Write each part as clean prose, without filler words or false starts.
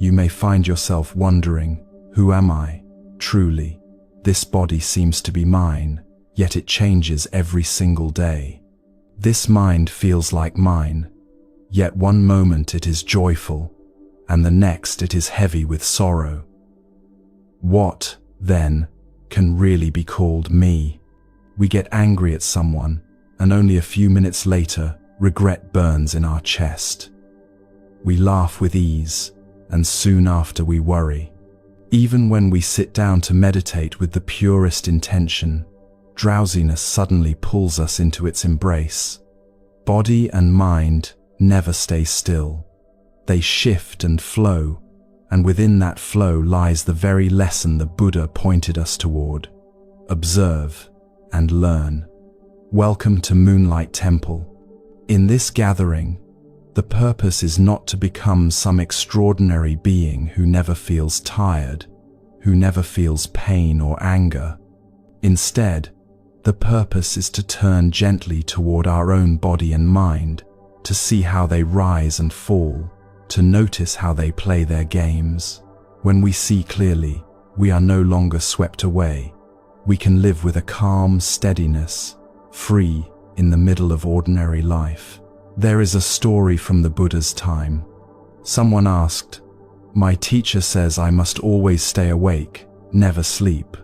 You may find yourself wondering, who am I, truly? This body seems to be mine, yet it changes every single day. This mind feels like mine, yet one moment it is joyful, and the next it is heavy with sorrow. What, then, can really be called me? We get angry at someone, and only a few minutes later, regret burns in our chest. We laugh with ease, and soon after we worry. Even when we sit down to meditate with the purest intention, drowsiness suddenly pulls us into its embrace. Body and mind never stay still. They shift and flow, and within that flow lies the very lesson the Buddha pointed us toward. Observe and learn. Welcome to Moonlight Temple. In this gathering, the purpose is not to become some extraordinary being who never feels tired, who never feels pain or anger. Instead, the purpose is to turn gently toward our own body and mind, to see how they rise and fall, to notice how they play their games. When we see clearly, we are no longer swept away. We can live with a calm steadiness, free in the middle of ordinary life. There is a story from the Buddha's time. Someone asked, "My teacher says I must always stay awake, never sleep.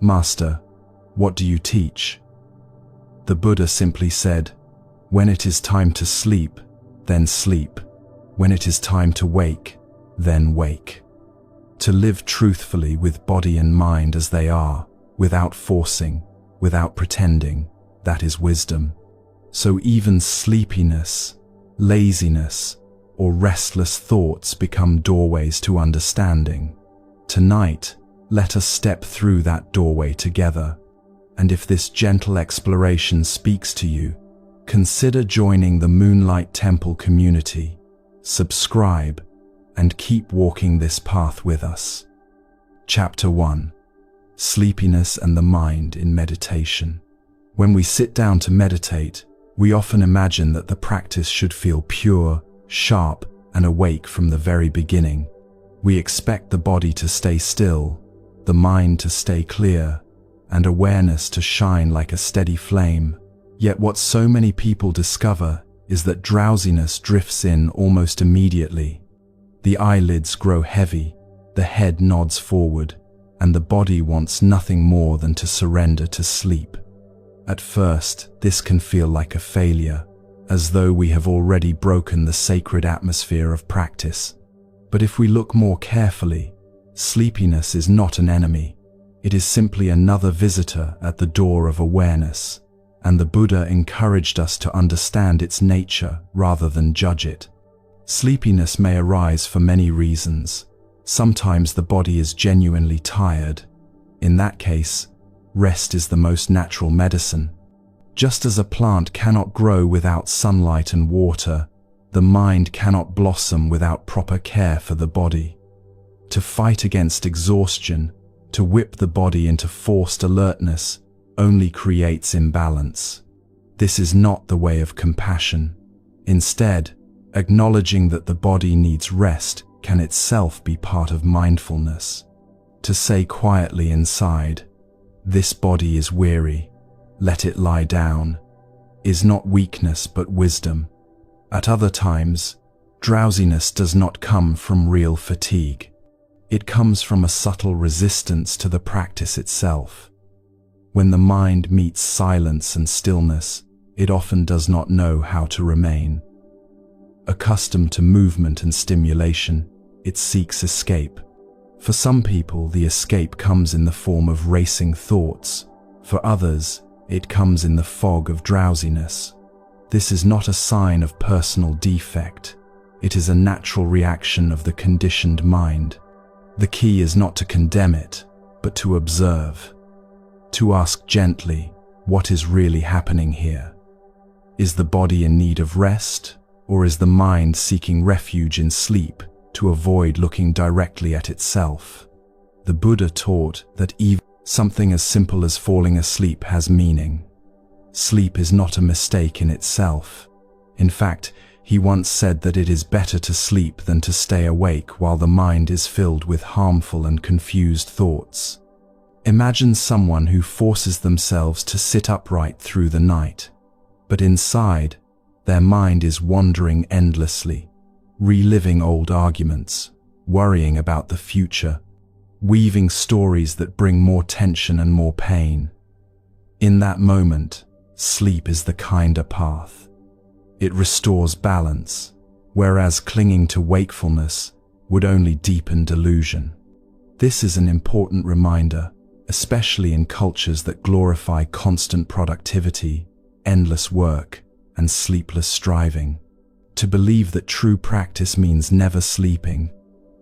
Master, what do you teach?" The Buddha simply said, "When it is time to sleep, then sleep. When it is time to wake, then wake." To live truthfully with body and mind as they are, without forcing, without pretending, that is wisdom. So even sleepiness, laziness, or restless thoughts become doorways to understanding. Tonight, let us step through that doorway together. And if this gentle exploration speaks to you, consider joining the Moonlight Temple community. Subscribe and keep walking this path with us. Chapter 1. Sleepiness and the Mind in Meditation. When we sit down to meditate, we often imagine that the practice should feel pure, sharp, and awake from the very beginning. We expect the body to stay still, the mind to stay clear, and awareness to shine like a steady flame. Yet what so many people discover is that drowsiness drifts in almost immediately. The eyelids grow heavy, the head nods forward, and the body wants nothing more than to surrender to sleep. At first, this can feel like a failure, as though we have already broken the sacred atmosphere of practice. But if we look more carefully, sleepiness is not an enemy. It is simply another visitor at the door of awareness, and the Buddha encouraged us to understand its nature rather than judge it. Sleepiness may arise for many reasons. Sometimes the body is genuinely tired. In that case, rest is the most natural medicine. Just as a plant cannot grow without sunlight and water, the mind cannot blossom without proper care for the body. To fight against exhaustion, to whip the body into forced alertness, only creates imbalance. This is not the way of compassion. Instead, acknowledging that the body needs rest can itself be part of mindfulness. To say quietly inside, "This body is weary, let it lie down," is not weakness but wisdom. At other times, drowsiness does not come from real fatigue. It comes from a subtle resistance to the practice itself. When the mind meets silence and stillness, it often does not know how to remain. Accustomed to movement and stimulation, it seeks escape. For some people, the escape comes in the form of racing thoughts. For others, it comes in the fog of drowsiness. This is not a sign of personal defect. It is a natural reaction of the conditioned mind. The key is not to condemn it, but to observe. To ask gently, what is really happening here? Is the body in need of rest, or is the mind seeking refuge in sleep to avoid looking directly at itself? The Buddha taught that even something as simple as falling asleep has meaning. Sleep is not a mistake in itself. In fact, He once said that it is better to sleep than to stay awake while the mind is filled with harmful and confused thoughts. Imagine someone who forces themselves to sit upright through the night, but inside, their mind is wandering endlessly, reliving old arguments, worrying about the future, weaving stories that bring more tension and more pain. In that moment, sleep is the kinder path. It restores balance, whereas clinging to wakefulness would only deepen delusion. This is an important reminder, especially in cultures that glorify constant productivity, endless work, and sleepless striving. To believe that true practice means never sleeping,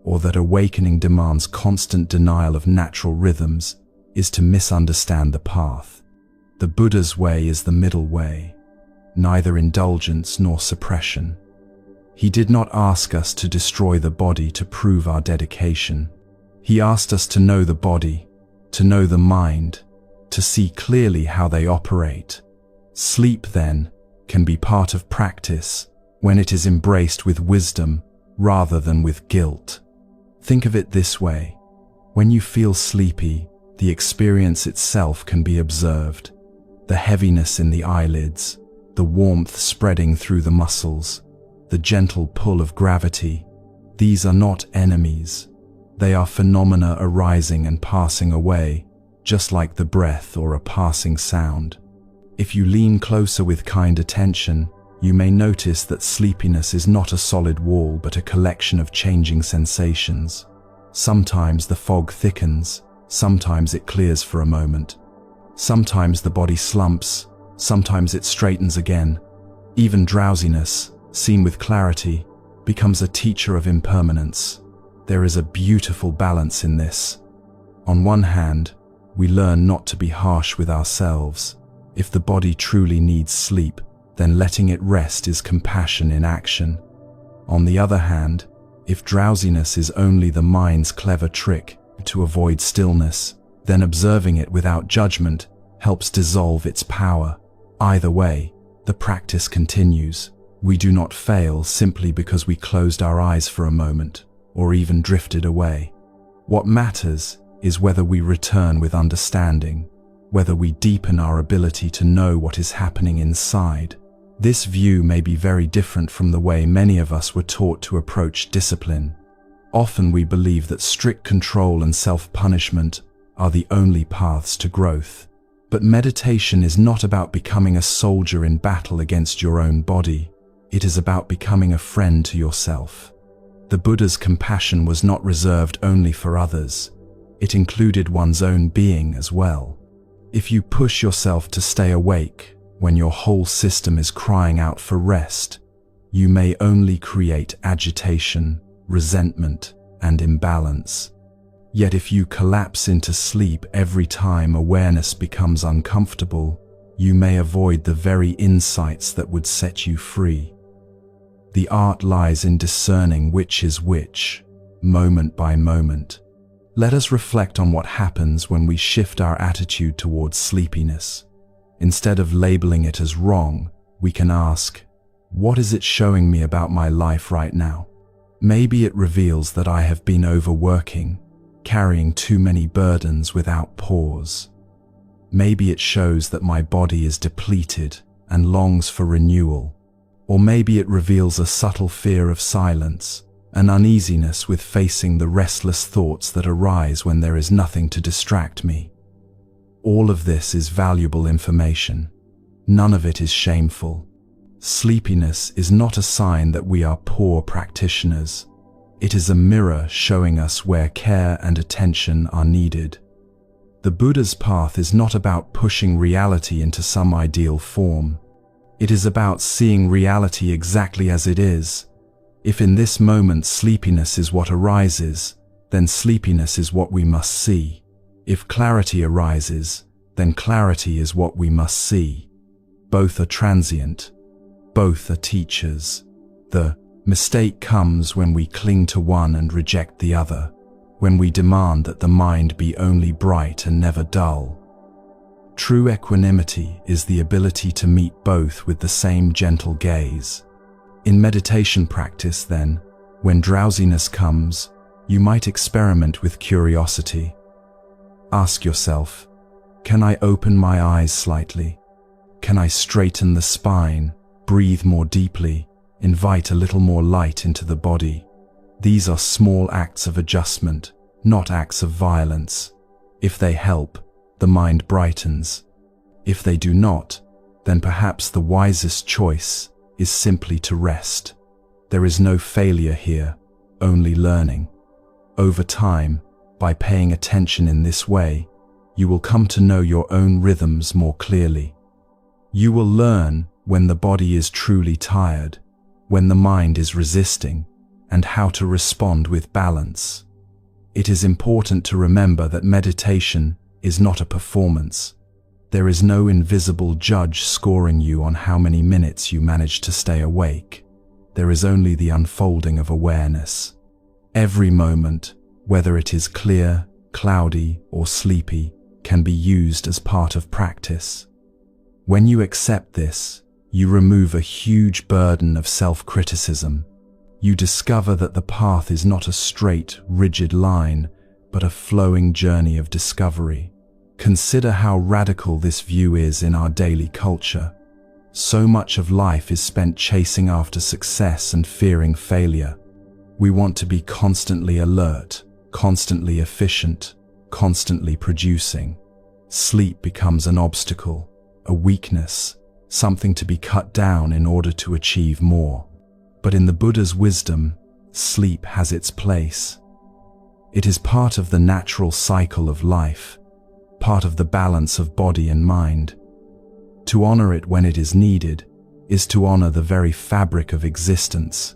or that awakening demands constant denial of natural rhythms, is to misunderstand the path. The Buddha's way is the middle way, neither indulgence nor suppression. He did not ask us to destroy the body to prove our dedication. He asked us to know the body, to know the mind, to see clearly how they operate. Sleep, then, can be part of practice when it is embraced with wisdom rather than with guilt. Think of it this way: when you feel sleepy, the experience itself can be observed. The heaviness in the eyelids, the warmth spreading through the muscles, the gentle pull of gravity. These are not enemies. They are phenomena arising and passing away, just like the breath or a passing sound. If you lean closer with kind attention, you may notice that sleepiness is not a solid wall but a collection of changing sensations. Sometimes the fog thickens, sometimes it clears for a moment. Sometimes the body slumps, sometimes it straightens again. Even drowsiness, seen with clarity, becomes a teacher of impermanence. There is a beautiful balance in this. On one hand, we learn not to be harsh with ourselves. If the body truly needs sleep, then letting it rest is compassion in action. On the other hand, if drowsiness is only the mind's clever trick to avoid stillness, then observing it without judgment helps dissolve its power. Either way, the practice continues. We do not fail simply because we closed our eyes for a moment, or even drifted away. What matters is whether we return with understanding, whether we deepen our ability to know what is happening inside. This view may be very different from the way many of us were taught to approach discipline. Often we believe that strict control and self-punishment are the only paths to growth. But meditation is not about becoming a soldier in battle against your own body. It is about becoming a friend to yourself. The Buddha's compassion was not reserved only for others. It included one's own being as well. If you push yourself to stay awake when your whole system is crying out for rest, you may only create agitation, resentment, and imbalance. Yet if you collapse into sleep every time awareness becomes uncomfortable, you may avoid the very insights that would set you free. The art lies in discerning which is which, moment by moment. Let us reflect on what happens when we shift our attitude towards sleepiness. Instead of labeling it as wrong, we can ask, what is it showing me about my life right now? Maybe it reveals that I have been overworking, carrying too many burdens without pause. Maybe it shows that my body is depleted and longs for renewal. Or maybe it reveals a subtle fear of silence, an uneasiness with facing the restless thoughts that arise when there is nothing to distract me. All of this is valuable information. None of it is shameful. Sleepiness is not a sign that we are poor practitioners. It is a mirror showing us where care and attention are needed. The Buddha's path is not about pushing reality into some ideal form. It is about seeing reality exactly as it is. If in this moment sleepiness is what arises, then sleepiness is what we must see. If clarity arises, then clarity is what we must see. Both are transient. Both are teachers. The mistake comes when we cling to one and reject the other, when we demand that the mind be only bright and never dull. True equanimity is the ability to meet both with the same gentle gaze. In meditation practice, then, when drowsiness comes, you might experiment with curiosity. Ask yourself, can I open my eyes slightly? Can I straighten the spine, breathe more deeply, invite a little more light into the body? These are small acts of adjustment, not acts of violence. If they help, the mind brightens. If they do not, then perhaps the wisest choice is simply to rest. There is no failure here, only learning. Over time, by paying attention in this way, you will come to know your own rhythms more clearly. You will learn when the body is truly tired, when the mind is resisting, and how to respond with balance. It is important to remember that meditation is not a performance. There is no invisible judge scoring you on how many minutes you manage to stay awake. There is only the unfolding of awareness. Every moment, whether it is clear, cloudy, or sleepy, can be used as part of practice. When you accept this, you remove a huge burden of self-criticism. You discover that the path is not a straight, rigid line, but a flowing journey of discovery. Consider how radical this view is in our daily culture. So much of life is spent chasing after success and fearing failure. We want to be constantly alert, constantly efficient, constantly producing. Sleep becomes an obstacle, a weakness, something to be cut down in order to achieve more. But in the Buddha's wisdom, sleep has its place. It is part of the natural cycle of life, part of the balance of body and mind. To honor it when it is needed is to honor the very fabric of existence.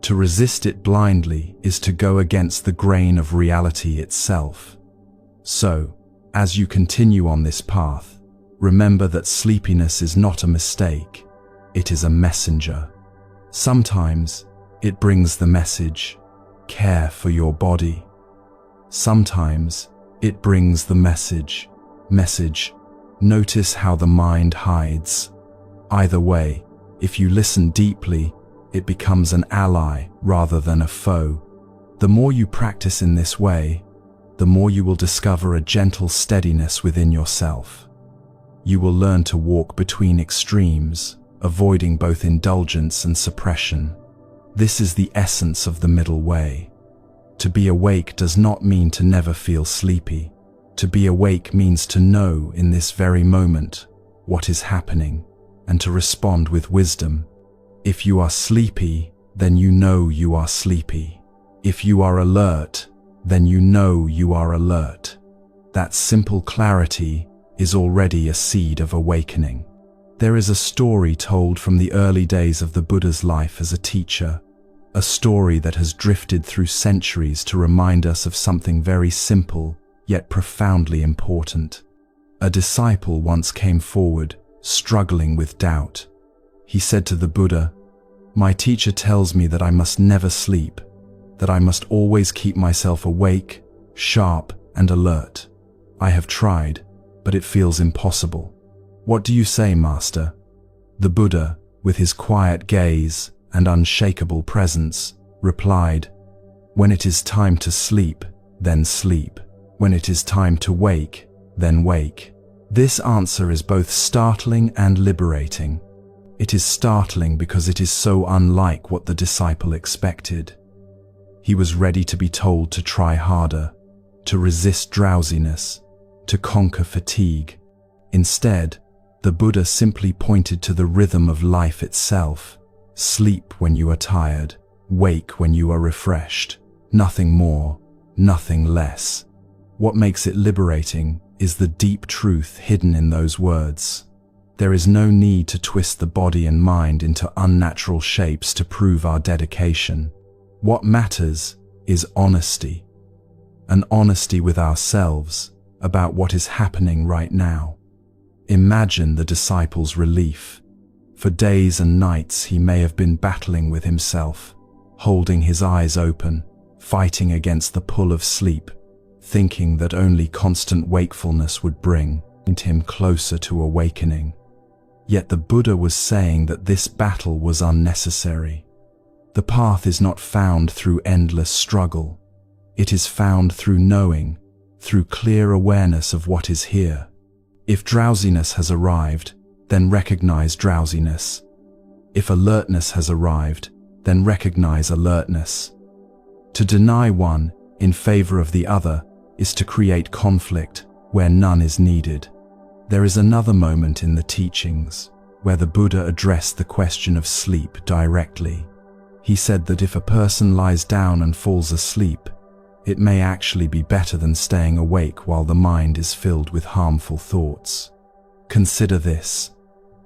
To resist it blindly is to go against the grain of reality itself. So, as you continue on this path, remember that sleepiness is not a mistake, it is a messenger. Sometimes it brings the message, care for your body. Sometimes it brings the message, notice how the mind hides. Either way, if you listen deeply, it becomes an ally rather than a foe. The more you practice in this way, the more you will discover a gentle steadiness within yourself. You will learn to walk between extremes, avoiding both indulgence and suppression. This is the essence of the middle way. To be awake does not mean to never feel sleepy. To be awake means to know in this very moment what is happening and to respond with wisdom. If you are sleepy, then you know you are sleepy. If you are alert, then you know you are alert. That simple clarity is already a seed of awakening. There is a story told from the early days of the Buddha's life as a teacher, a story that has drifted through centuries to remind us of something very simple yet profoundly important. A disciple once came forward, struggling with doubt. He said to the Buddha, "My teacher tells me that I must never sleep, that I must always keep myself awake, sharp, and alert. I have tried, but it feels impossible. What do you say, Master?" The Buddha, with his quiet gaze and unshakable presence, replied, "When it is time to sleep, then sleep. When it is time to wake, then wake." This answer is both startling and liberating. It is startling because it is so unlike what the disciple expected. He was ready to be told to try harder, to resist drowsiness, to conquer fatigue. Instead, the Buddha simply pointed to the rhythm of life itself. Sleep when you are tired, wake when you are refreshed. Nothing more, nothing less. What makes it liberating is the deep truth hidden in those words. There is no need to twist the body and mind into unnatural shapes to prove our dedication. What matters is honesty. An honesty with ourselves about what is happening right now. Imagine the disciple's relief. For days and nights he may have been battling with himself, holding his eyes open, fighting against the pull of sleep, thinking that only constant wakefulness would bring him closer to awakening. Yet the Buddha was saying that this battle was unnecessary. The path is not found through endless struggle. It is found through knowing, through clear awareness of what is here. If drowsiness has arrived, then recognize drowsiness. If alertness has arrived, then recognize alertness. To deny one in favor of the other is to create conflict where none is needed. There is another moment in the teachings where the Buddha addressed the question of sleep directly. He said that if a person lies down and falls asleep, it may actually be better than staying awake while the mind is filled with harmful thoughts. Consider this.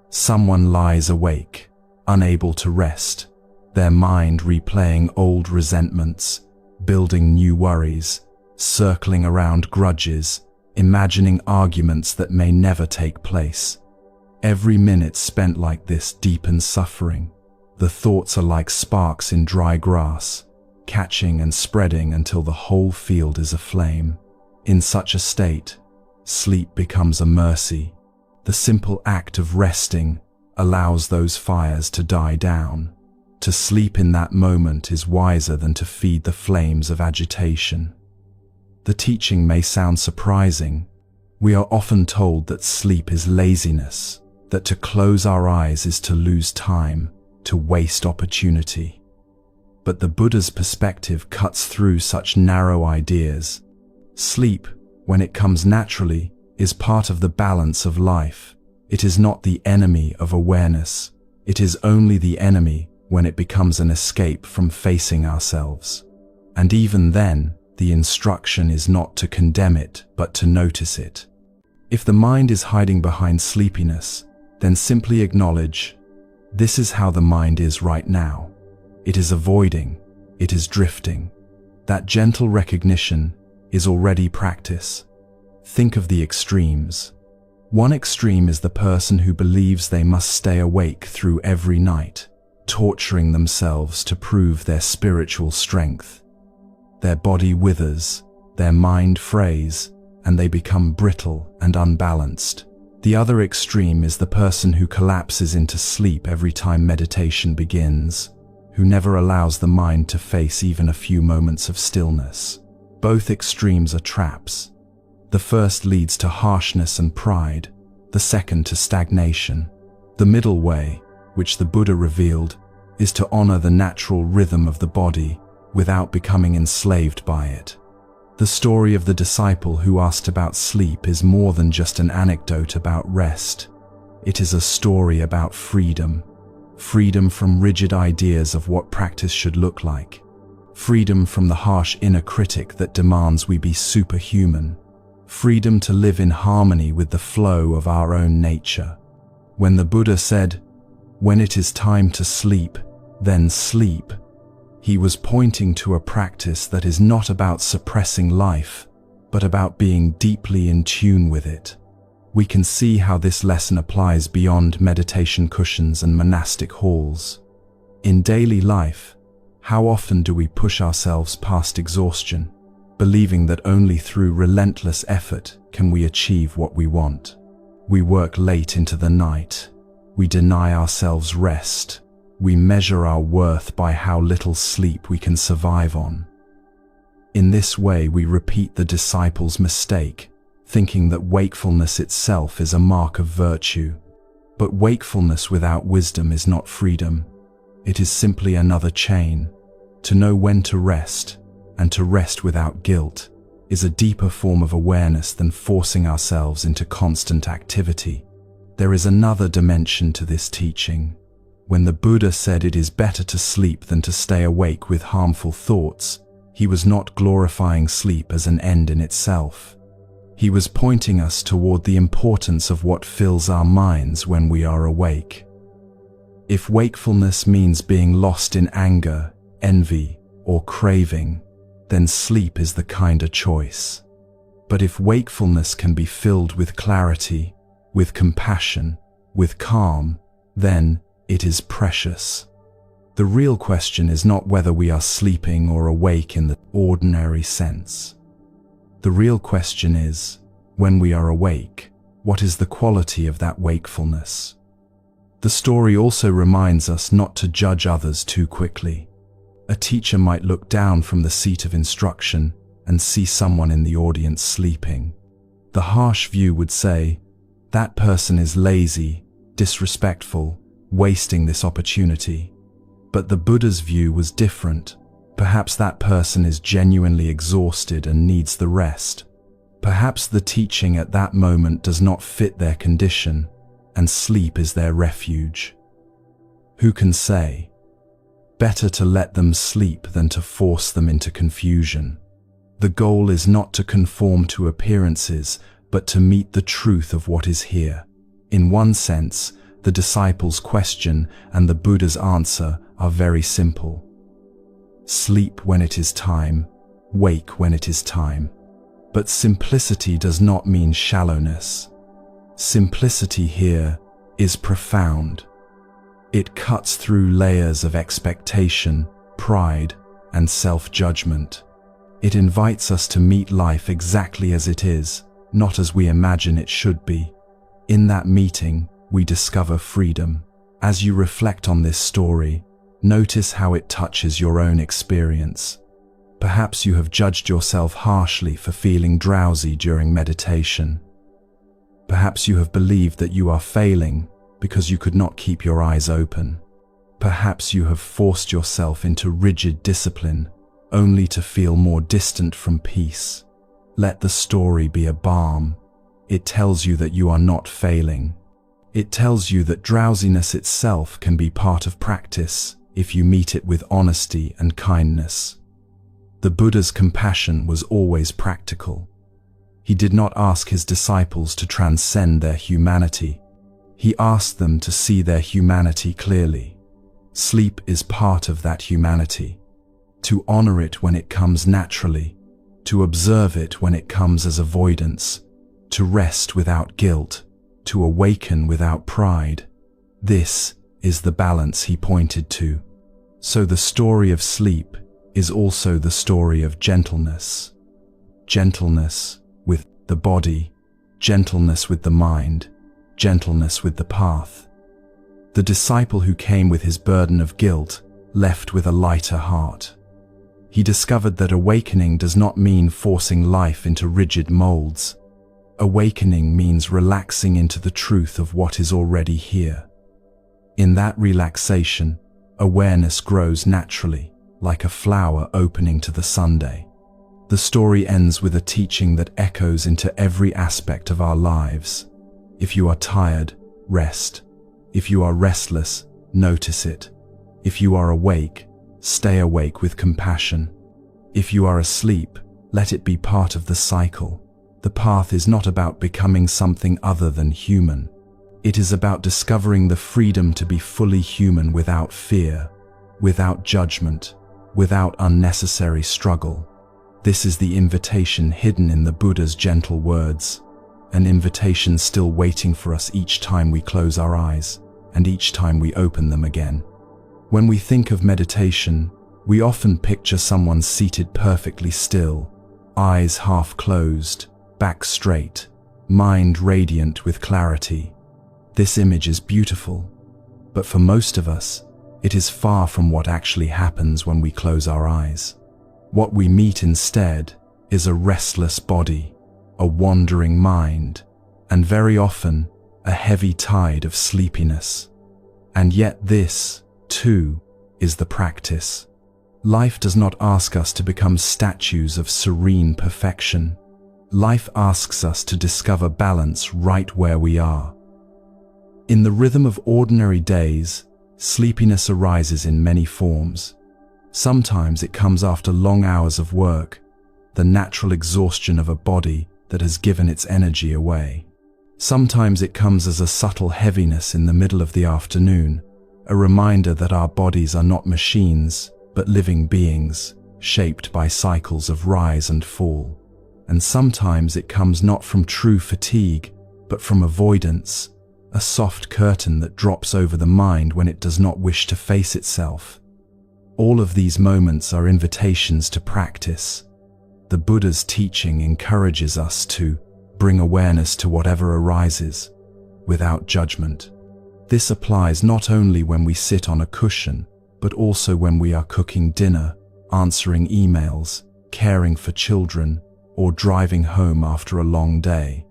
Someone lies awake, unable to rest, their mind replaying old resentments, building new worries, circling around grudges, imagining arguments that may never take place. Every minute spent like this deepens suffering. The thoughts are like sparks in dry grass, catching and spreading until the whole field is aflame. In such a state, sleep becomes a mercy. The simple act of resting allows those fires to die down. To sleep in that moment is wiser than to feed the flames of agitation. The teaching may sound surprising. We are often told that sleep is laziness, that to close our eyes is to lose time, to waste opportunity. But the Buddha's perspective cuts through such narrow ideas. Sleep, when it comes naturally, is part of the balance of life. It is not the enemy of awareness. It is only the enemy when it becomes an escape from facing ourselves. And even then, the instruction is not to condemn it, but to notice it. If the mind is hiding behind sleepiness, then simply acknowledge, this is how the mind is right now. It is avoiding, it is drifting. That gentle recognition is already practice. Think of the extremes. One extreme is the person who believes they must stay awake through every night, torturing themselves to prove their spiritual strength. Their body withers, their mind frays, and they become brittle and unbalanced. The other extreme is the person who collapses into sleep every time meditation begins, who never allows the mind to face even a few moments of stillness. Both extremes are traps. The first leads to harshness and pride, the second to stagnation. The middle way, which the Buddha revealed, is to honor the natural rhythm of the body without becoming enslaved by it. The story of the disciple who asked about sleep is more than just an anecdote about rest. It is a story about freedom. Freedom from rigid ideas of what practice should look like. Freedom from the harsh inner critic that demands we be superhuman. Freedom to live in harmony with the flow of our own nature. When the Buddha said, "When it is time to sleep, then sleep," he was pointing to a practice that is not about suppressing life, but about being deeply in tune with it. We can see how this lesson applies beyond meditation cushions and monastic halls. In daily life, how often do we push ourselves past exhaustion, believing that only through relentless effort can we achieve what we want? We work late into the night. We deny ourselves rest. We measure our worth by how little sleep we can survive on. In this way, we repeat the disciples' mistake, thinking that wakefulness itself is a mark of virtue. But wakefulness without wisdom is not freedom. It is simply another chain. To know when to rest, and to rest without guilt, is a deeper form of awareness than forcing ourselves into constant activity. There is another dimension to this teaching. When the Buddha said it is better to sleep than to stay awake with harmful thoughts, he was not glorifying sleep as an end in itself. He was pointing us toward the importance of what fills our minds when we are awake. If wakefulness means being lost in anger, envy, or craving, then sleep is the kinder choice. But if wakefulness can be filled with clarity, with compassion, with calm, then it is precious. The real question is not whether we are sleeping or awake in the ordinary sense. The real question is, when we are awake, what is the quality of that wakefulness? The story also reminds us not to judge others too quickly. A teacher might look down from the seat of instruction and see someone in the audience sleeping. The harsh view would say, "That person is lazy, disrespectful, wasting this opportunity." But the Buddha's view was different. Perhaps that person is genuinely exhausted and needs the rest. Perhaps the teaching at that moment does not fit their condition, and sleep is their refuge. Who can say? Better to let them sleep than to force them into confusion. The goal is not to conform to appearances, but to meet the truth of what is here. In one sense, the disciples' question and the Buddha's answer are very simple. Sleep when it is time, wake when it is time. But simplicity does not mean shallowness. Simplicity here is profound. It cuts through layers of expectation, pride, and self-judgment. It invites us to meet life exactly as it is, not as we imagine it should be. In that meeting, we discover freedom. As you reflect on this story, notice how it touches your own experience. Perhaps you have judged yourself harshly for feeling drowsy during meditation. Perhaps you have believed that you are failing because you could not keep your eyes open. Perhaps you have forced yourself into rigid discipline only to feel more distant from peace. Let the story be a balm. It tells you that you are not failing. It tells you that drowsiness itself can be part of practice if you meet it with honesty and kindness. The Buddha's compassion was always practical. He did not ask his disciples to transcend their humanity. He asked them to see their humanity clearly. Sleep is part of that humanity. To honor it when it comes naturally, to observe it when it comes as avoidance, to rest without guilt, to awaken without pride. This is the balance he pointed to. So the story of sleep is also the story of gentleness. Gentleness with the body, gentleness with the mind, gentleness with the path. The disciple who came with his burden of guilt left with a lighter heart. He discovered that awakening does not mean forcing life into rigid molds. Awakening means relaxing into the truth of what is already here. In that relaxation, awareness grows naturally, like a flower opening to the Sunday. The story ends with a teaching that echoes into every aspect of our lives. If you are tired, rest. If you are restless, notice it. If you are awake, stay awake with compassion. If you are asleep, let it be part of the cycle. The path is not about becoming something other than human. It is about discovering the freedom to be fully human without fear, without judgment, without unnecessary struggle. This is the invitation hidden in the Buddha's gentle words, an invitation still waiting for us each time we close our eyes and each time we open them again. When we think of meditation, we often picture someone seated perfectly still, eyes half closed, back straight, mind radiant with clarity. This image is beautiful, but for most of us, it is far from what actually happens when we close our eyes. What we meet instead is a restless body, a wandering mind, and very often, a heavy tide of sleepiness. And yet this, too, is the practice. Life does not ask us to become statues of serene perfection. Life asks us to discover balance right where we are. In the rhythm of ordinary days, sleepiness arises in many forms. Sometimes it comes after long hours of work, the natural exhaustion of a body that has given its energy away. Sometimes it comes as a subtle heaviness in the middle of the afternoon, a reminder that our bodies are not machines, but living beings, shaped by cycles of rise and fall. And sometimes it comes not from true fatigue, but from avoidance, a soft curtain that drops over the mind when it does not wish to face itself. All of these moments are invitations to practice. The Buddha's teaching encourages us to bring awareness to whatever arises, without judgment. This applies not only when we sit on a cushion, but also when we are cooking dinner, answering emails, caring for children, or driving home after a long day.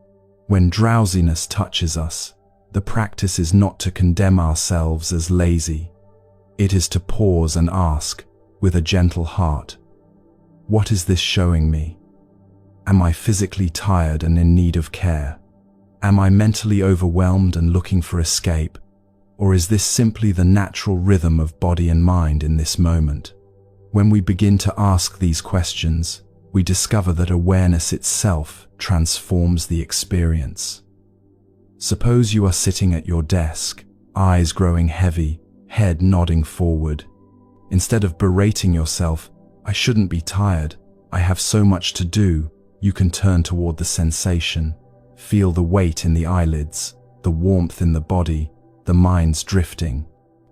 When drowsiness touches us, the practice is not to condemn ourselves as lazy. It is to pause and ask, with a gentle heart, what is this showing me? Am I physically tired and in need of care? Am I mentally overwhelmed and looking for escape? Or is this simply the natural rhythm of body and mind in this moment? When we begin to ask these questions, we discover that awareness itself transforms the experience. Suppose you are sitting at your desk, eyes growing heavy, head nodding forward. Instead of berating yourself, I shouldn't be tired, I have so much to do, you can turn toward the sensation. Feel the weight in the eyelids, the warmth in the body, the mind's drifting.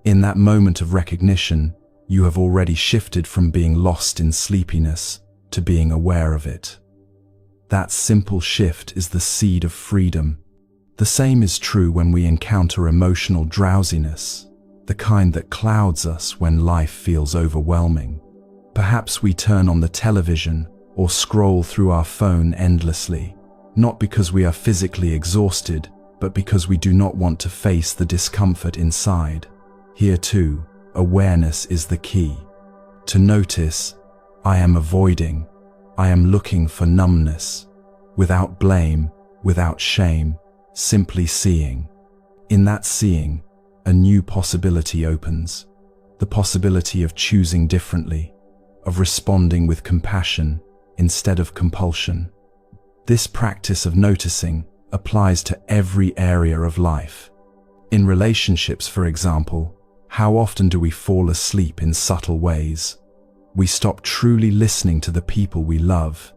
In that moment of recognition, you have already shifted from being lost in sleepiness to being aware of it. That simple shift is the seed of freedom. The same is true when we encounter emotional drowsiness, the kind that clouds us when life feels overwhelming. Perhaps we turn on the television or scroll through our phone endlessly, not because we are physically exhausted, but because we do not want to face the discomfort inside. Here too, awareness is the key. To notice, I am avoiding, I am looking for numbness, without blame, without shame, simply seeing. In that seeing, a new possibility opens, the possibility of choosing differently, of responding with compassion instead of compulsion. This practice of noticing applies to every area of life. In relationships, for example, how often do we fall asleep in subtle ways? We stop truly listening to the people we love.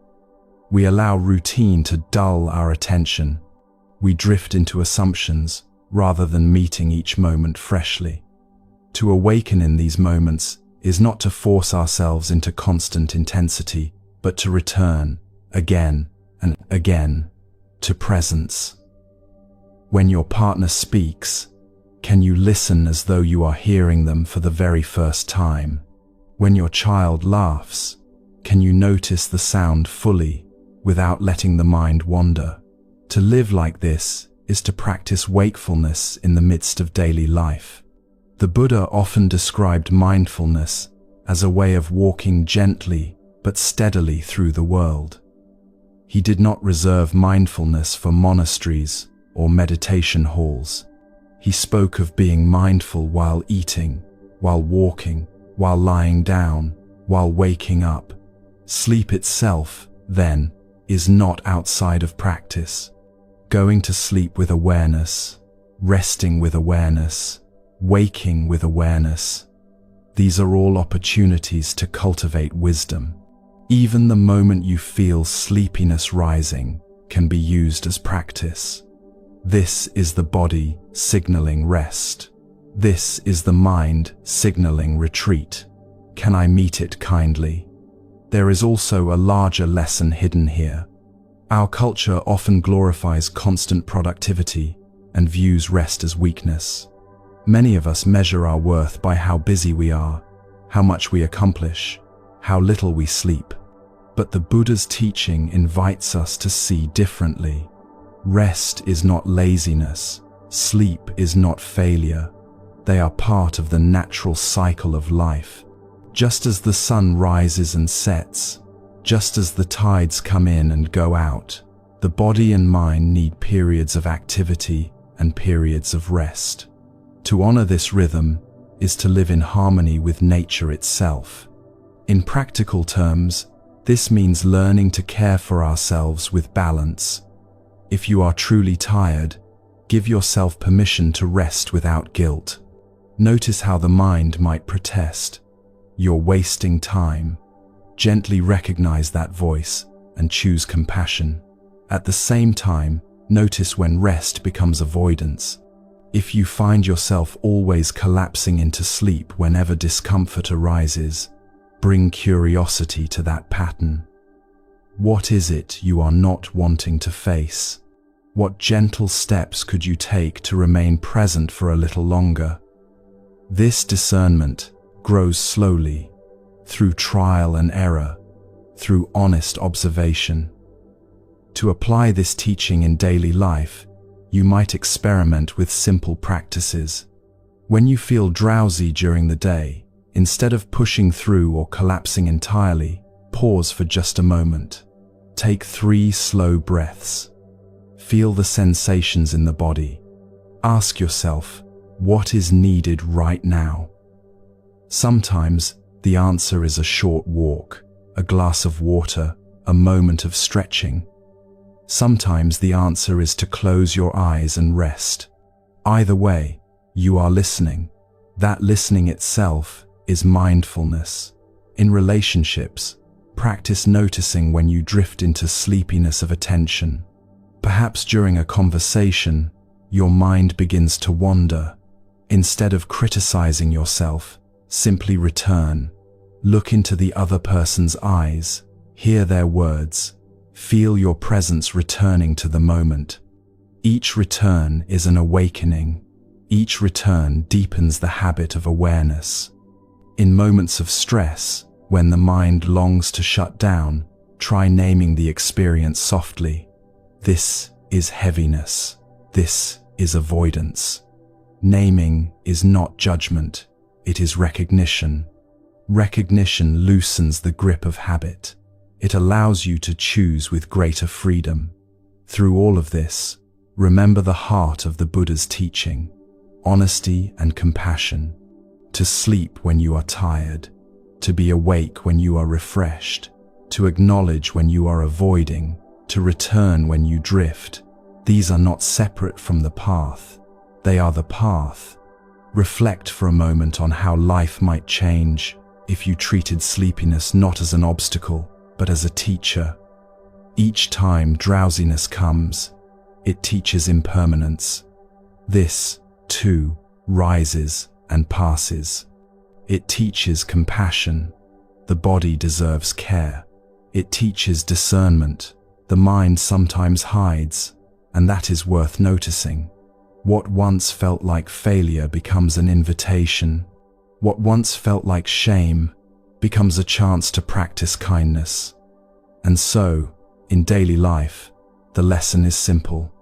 We allow routine to dull our attention. We drift into assumptions rather than meeting each moment freshly. To awaken in these moments is not to force ourselves into constant intensity, but to return, again and again, to presence. When your partner speaks, can you listen as though you are hearing them for the very first time? When your child laughs, can you notice the sound fully, without letting the mind wander? To live like this is to practice wakefulness in the midst of daily life. The Buddha often described mindfulness as a way of walking gently but steadily through the world. He did not reserve mindfulness for monasteries or meditation halls. He spoke of being mindful while eating, while walking, while lying down, while waking up. Sleep itself, then, is not outside of practice. Going to sleep with awareness, resting with awareness, waking with awareness. These are all opportunities to cultivate wisdom. Even the moment you feel sleepiness rising can be used as practice. This is the body signaling rest. This is the mind signaling retreat. Can I meet it kindly? There is also a larger lesson hidden here. Our culture often glorifies constant productivity and views rest as weakness. Many of us measure our worth by how busy we are, how much we accomplish, how little we sleep. But the Buddha's teaching invites us to see differently. Rest is not laziness. Sleep is not failure. They are part of the natural cycle of life. Just as the sun rises and sets, just as the tides come in and go out, the body and mind need periods of activity and periods of rest. To honor this rhythm is to live in harmony with nature itself. In practical terms, this means learning to care for ourselves with balance. If you are truly tired, give yourself permission to rest without guilt. Notice how the mind might protest. You're wasting time. Gently recognize that voice and choose compassion. At the same time, notice when rest becomes avoidance. If you find yourself always collapsing into sleep whenever discomfort arises, bring curiosity to that pattern. What is it you are not wanting to face? What gentle steps could you take to remain present for a little longer? This discernment grows slowly, through trial and error, through honest observation. To apply this teaching in daily life, you might experiment with simple practices. When you feel drowsy during the day, instead of pushing through or collapsing entirely, pause for just a moment. Take 3 slow breaths. Feel the sensations in the body. Ask yourself, what is needed right now? Sometimes the answer is a short walk, a glass of water, a moment of stretching. Sometimes the answer is to close your eyes and rest. Either way, you are listening. That listening itself is mindfulness. In relationships, practice noticing when you drift into sleepiness of attention. Perhaps during a conversation, your mind begins to wander. Instead of criticizing yourself, simply return. Look into the other person's eyes, hear their words, feel your presence returning to the moment. Each return is an awakening. Each return deepens the habit of awareness. In moments of stress, when the mind longs to shut down, try naming the experience softly. This is heaviness. This is avoidance. Naming is not judgment, it is recognition. Recognition loosens the grip of habit. It allows you to choose with greater freedom. Through all of this, remember the heart of the Buddha's teaching: honesty and compassion. To sleep when you are tired, to be awake when you are refreshed, to acknowledge when you are avoiding, to return when you drift. These are not separate from the path. They are the path. Reflect for a moment on how life might change if you treated sleepiness not as an obstacle, but as a teacher. Each time drowsiness comes, it teaches impermanence. This, too, rises and passes. It teaches compassion. The body deserves care. It teaches discernment. The mind sometimes hides, and that is worth noticing. What once felt like failure becomes an invitation. What once felt like shame becomes a chance to practice kindness. And so, in daily life, the lesson is simple.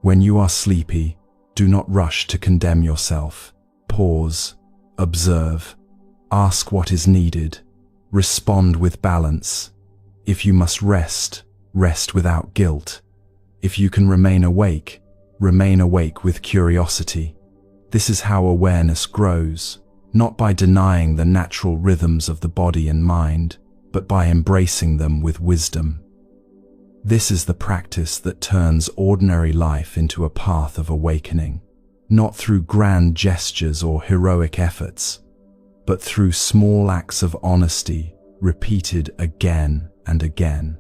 When you are sleepy, do not rush to condemn yourself. Pause, observe, ask what is needed, respond with balance. If you must rest, rest without guilt. If you can remain awake with curiosity. This is how awareness grows, not by denying the natural rhythms of the body and mind, but by embracing them with wisdom. This is the practice that turns ordinary life into a path of awakening, not through grand gestures or heroic efforts, but through small acts of honesty repeated again and again.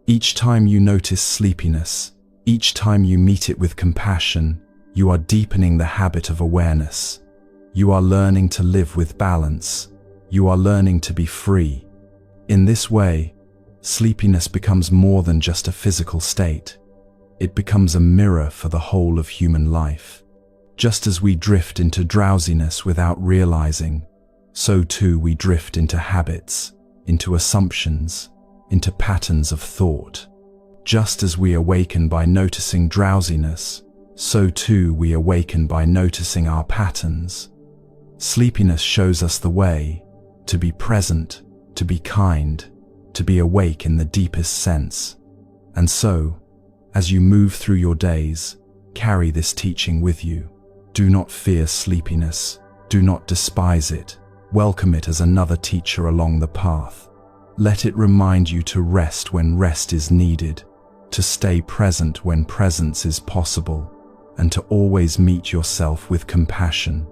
Each time you notice sleepiness, each time you meet it with compassion, you are deepening the habit of awareness. You are learning to live with balance. You are learning to be free. In this way, sleepiness becomes more than just a physical state. It becomes a mirror for the whole of human life. Just as we drift into drowsiness without realizing, so too we drift into habits, into assumptions, into patterns of thought. Just as we awaken by noticing drowsiness, so too we awaken by noticing our patterns. Sleepiness shows us the way to be present, to be kind, to be awake in the deepest sense. And so, as you move through your days, carry this teaching with you. Do not fear sleepiness. Do not despise it. Welcome it as another teacher along the path. Let it remind you to rest when rest is needed, to stay present when presence is possible, and to always meet yourself with compassion.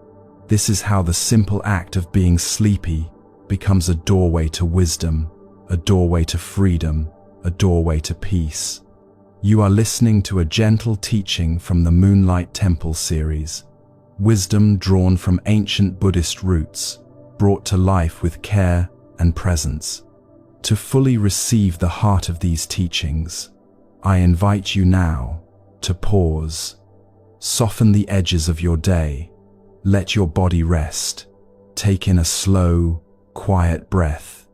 This is how the simple act of being sleepy becomes a doorway to wisdom, a doorway to freedom, a doorway to peace. You are listening to a gentle teaching from the Moonlight Temple series, wisdom drawn from ancient Buddhist roots, brought to life with care and presence. To fully receive the heart of these teachings, I invite you now to pause. Soften the edges of your day. Let your body rest. Take in a slow, quiet breath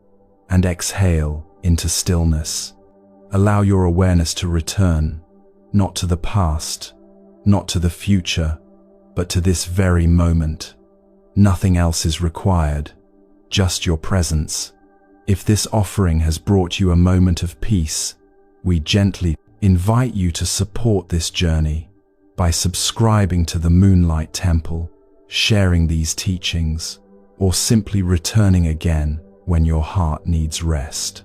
and exhale into stillness. Allow your awareness to return, not to the past, not to the future, but to this very moment. Nothing else is required, just your presence. If this offering has brought you a moment of peace, we gently invite you to support this journey by subscribing to the Moonlight Temple, sharing these teachings, or simply returning again when your heart needs rest.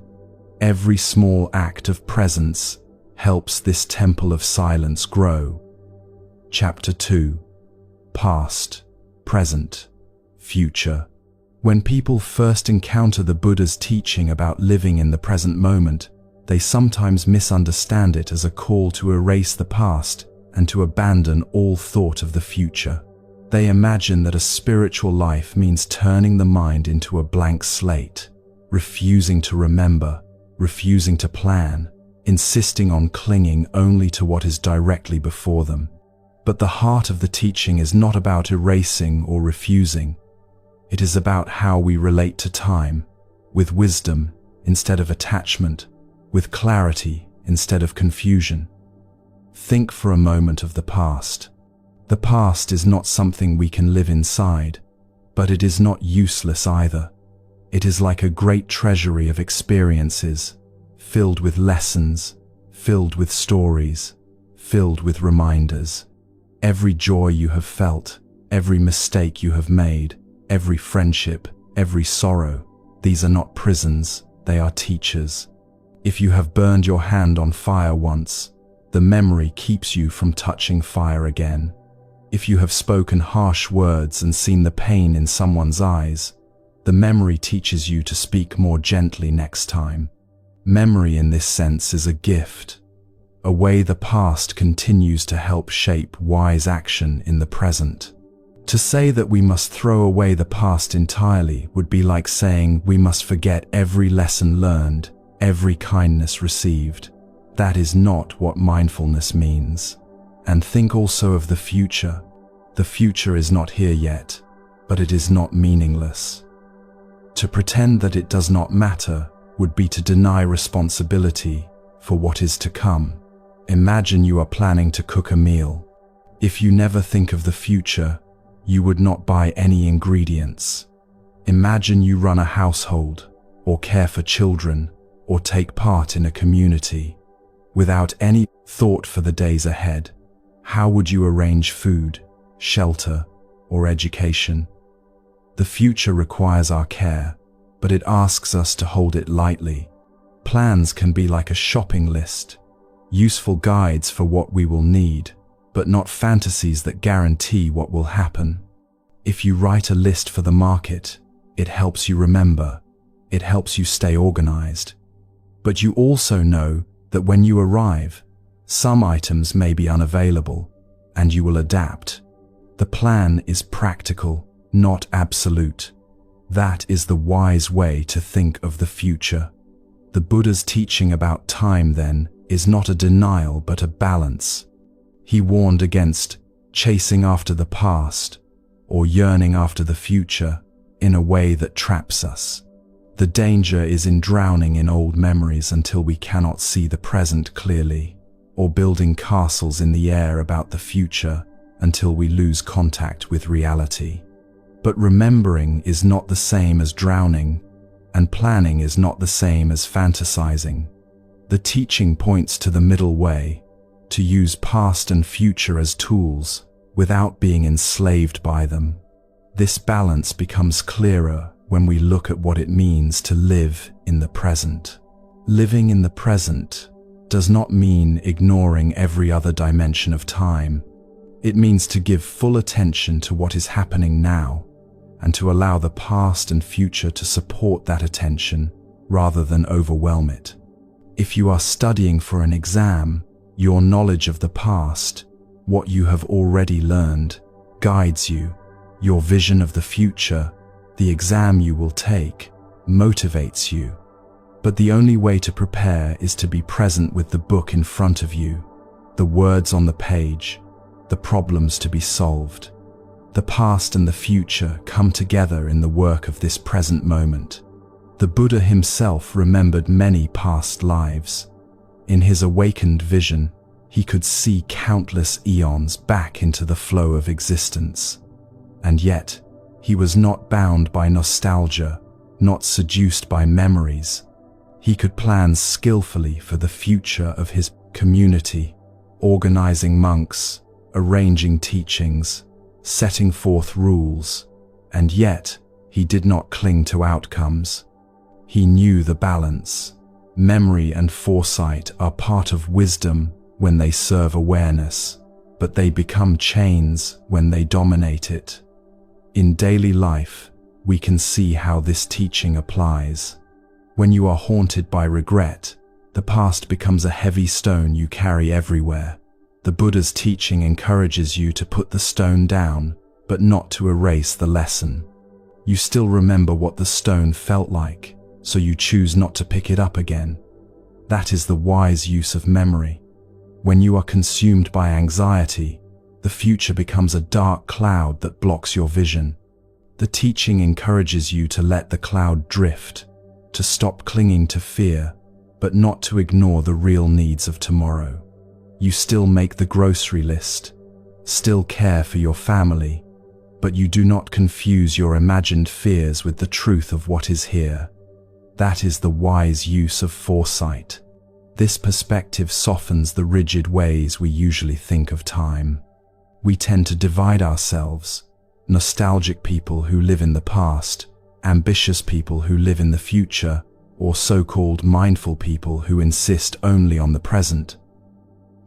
Every small act of presence helps this temple of silence grow. Chapter 2. Past, Present, Future. When people first encounter the Buddha's teaching about living in the present moment, they sometimes misunderstand it as a call to erase the past and to abandon all thought of the future. They imagine that a spiritual life means turning the mind into a blank slate, refusing to remember, refusing to plan, insisting on clinging only to what is directly before them. But the heart of the teaching is not about erasing or refusing. It is about how we relate to time, with wisdom instead of attachment, with clarity instead of confusion. Think for a moment of the past. The past is not something we can live inside, but it is not useless either. It is like a great treasury of experiences, filled with lessons, filled with stories, filled with reminders. Every joy you have felt, every mistake you have made, every friendship, every sorrow, these are not prisons, they are teachers. If you have burned your hand on fire once, the memory keeps you from touching fire again. If you have spoken harsh words and seen the pain in someone's eyes, the memory teaches you to speak more gently next time. Memory in this sense is a gift, a way the past continues to help shape wise action in the present. To say that we must throw away the past entirely would be like saying we must forget every lesson learned, every kindness received. That is not what mindfulness means. And think also of the future. The future is not here yet, but it is not meaningless. To pretend that it does not matter would be to deny responsibility for what is to come. Imagine you are planning to cook a meal. If you never think of the future, you would not buy any ingredients. Imagine you run a household, or care for children, or take part in a community. Without any thought for the days ahead, how would you arrange food, shelter, or education? The future requires our care, but it asks us to hold it lightly. Plans can be like a shopping list, useful guides for what we will need, but not fantasies that guarantee what will happen. If you write a list for the market, it helps you remember, it helps you stay organized. But you also know that when you arrive, some items may be unavailable, and you will adapt. The plan is practical, not absolute. That is the wise way to think of the future. The Buddha's teaching about time, then, is not a denial but a balance. He warned against chasing after the past or yearning after the future in a way that traps us. The danger is in drowning in old memories until we cannot see the present clearly, or building castles in the air about the future until we lose contact with reality. But remembering is not the same as drowning, and planning is not the same as fantasizing. The teaching points to the middle way, to use past and future as tools without being enslaved by them. This balance becomes clearer when we look at what it means to live in the present. Living in the present does not mean ignoring every other dimension of time. It means to give full attention to what is happening now and to allow the past and future to support that attention rather than overwhelm it. If you are studying for an exam, your knowledge of the past, what you have already learned, guides you. Your vision of the future, the exam you will take, motivates you. But the only way to prepare is to be present with the book in front of you, the words on the page, the problems to be solved. The past and the future come together in the work of this present moment. The Buddha himself remembered many past lives. In his awakened vision, he could see countless eons back into the flow of existence. And yet, he was not bound by nostalgia, not seduced by memories. He could plan skillfully for the future of his community, organizing monks, arranging teachings, setting forth rules, and yet he did not cling to outcomes. He knew the balance. Memory and foresight are part of wisdom when they serve awareness, but they become chains when they dominate it. In daily life, we can see how this teaching applies. When you are haunted by regret, the past becomes a heavy stone you carry everywhere. The Buddha's teaching encourages you to put the stone down, but not to erase the lesson. You still remember what the stone felt like, so you choose not to pick it up again. That is the wise use of memory. When you are consumed by anxiety, the future becomes a dark cloud that blocks your vision. The teaching encourages you to let the cloud drift, to stop clinging to fear, but not to ignore the real needs of tomorrow. You still make the grocery list, still care for your family, but you do not confuse your imagined fears with the truth of what is here. That is the wise use of foresight. This perspective softens the rigid ways we usually think of time. We tend to divide ourselves: nostalgic people who live in the past, ambitious people who live in the future, or so-called mindful people who insist only on the present.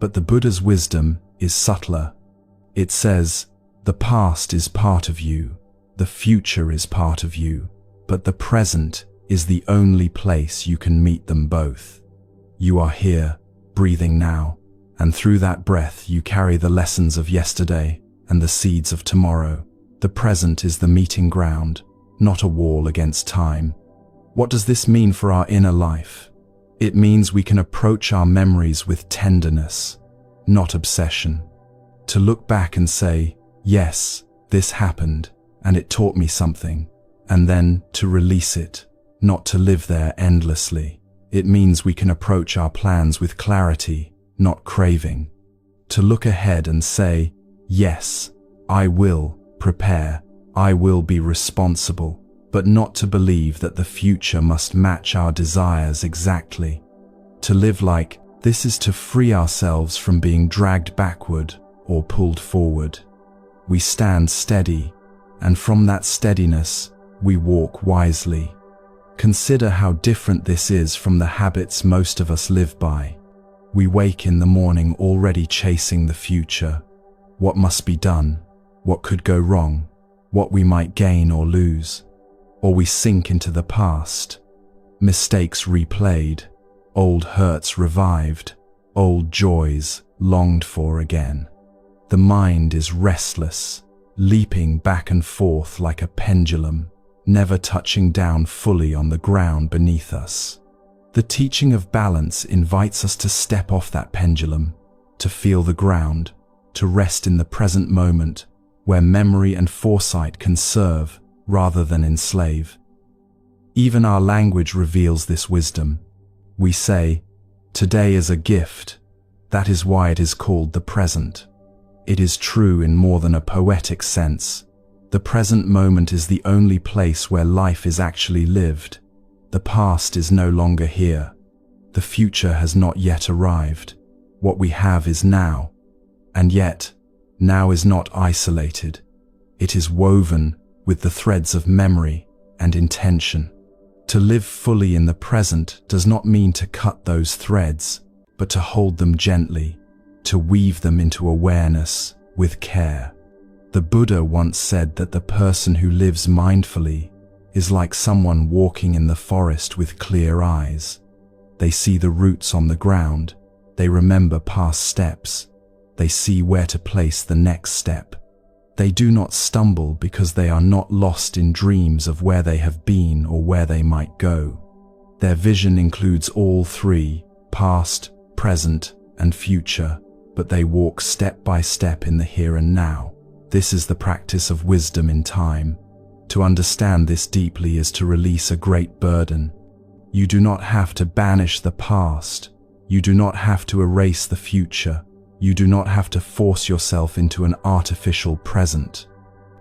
But the Buddha's wisdom is subtler. It says, the past is part of you, the future is part of you, but the present is the only place you can meet them both. You are here, breathing now, and through that breath you carry the lessons of yesterday and the seeds of tomorrow. The present is the meeting ground, not a wall against time. What does this mean for our inner life? It means we can approach our memories with tenderness, not obsession. To look back and say, yes, this happened, and it taught me something, and then to release it, not to live there endlessly. It means we can approach our plans with clarity, not craving. To look ahead and say, yes, I will prepare, I will be responsible, but not to believe that the future must match our desires exactly. To live like this is to free ourselves from being dragged backward or pulled forward. We stand steady, and from that steadiness, we walk wisely. Consider how different this is from the habits most of us live by. We wake in the morning already chasing the future. What must be done? What could go wrong? What we might gain or lose? Or we sink into the past. Mistakes replayed, old hurts revived, old joys longed for again. The mind is restless, leaping back and forth like a pendulum, never touching down fully on the ground beneath us. The teaching of balance invites us to step off that pendulum, to feel the ground, to rest in the present moment, where memory and foresight can serve rather than enslave. Even our language reveals this wisdom. We say, today is a gift. That is why it is called the present. It is true in more than a poetic sense. The present moment is the only place where life is actually lived. The past is no longer here. The future has not yet arrived. What we have is now. And yet, now is not isolated. It is woven with the threads of memory and intention. To live fully in the present does not mean to cut those threads, but to hold them gently, to weave them into awareness with care. The Buddha once said that the person who lives mindfully is like someone walking in the forest with clear eyes. They see the roots on the ground, they remember past steps, they see where to place the next step. They do not stumble because they are not lost in dreams of where they have been or where they might go. Their vision includes all three, past, present, and future, but they walk step by step in the here and now. This is the practice of wisdom in time. To understand this deeply is to release a great burden. You do not have to banish the past. You do not have to erase the future. You do not have to force yourself into an artificial present.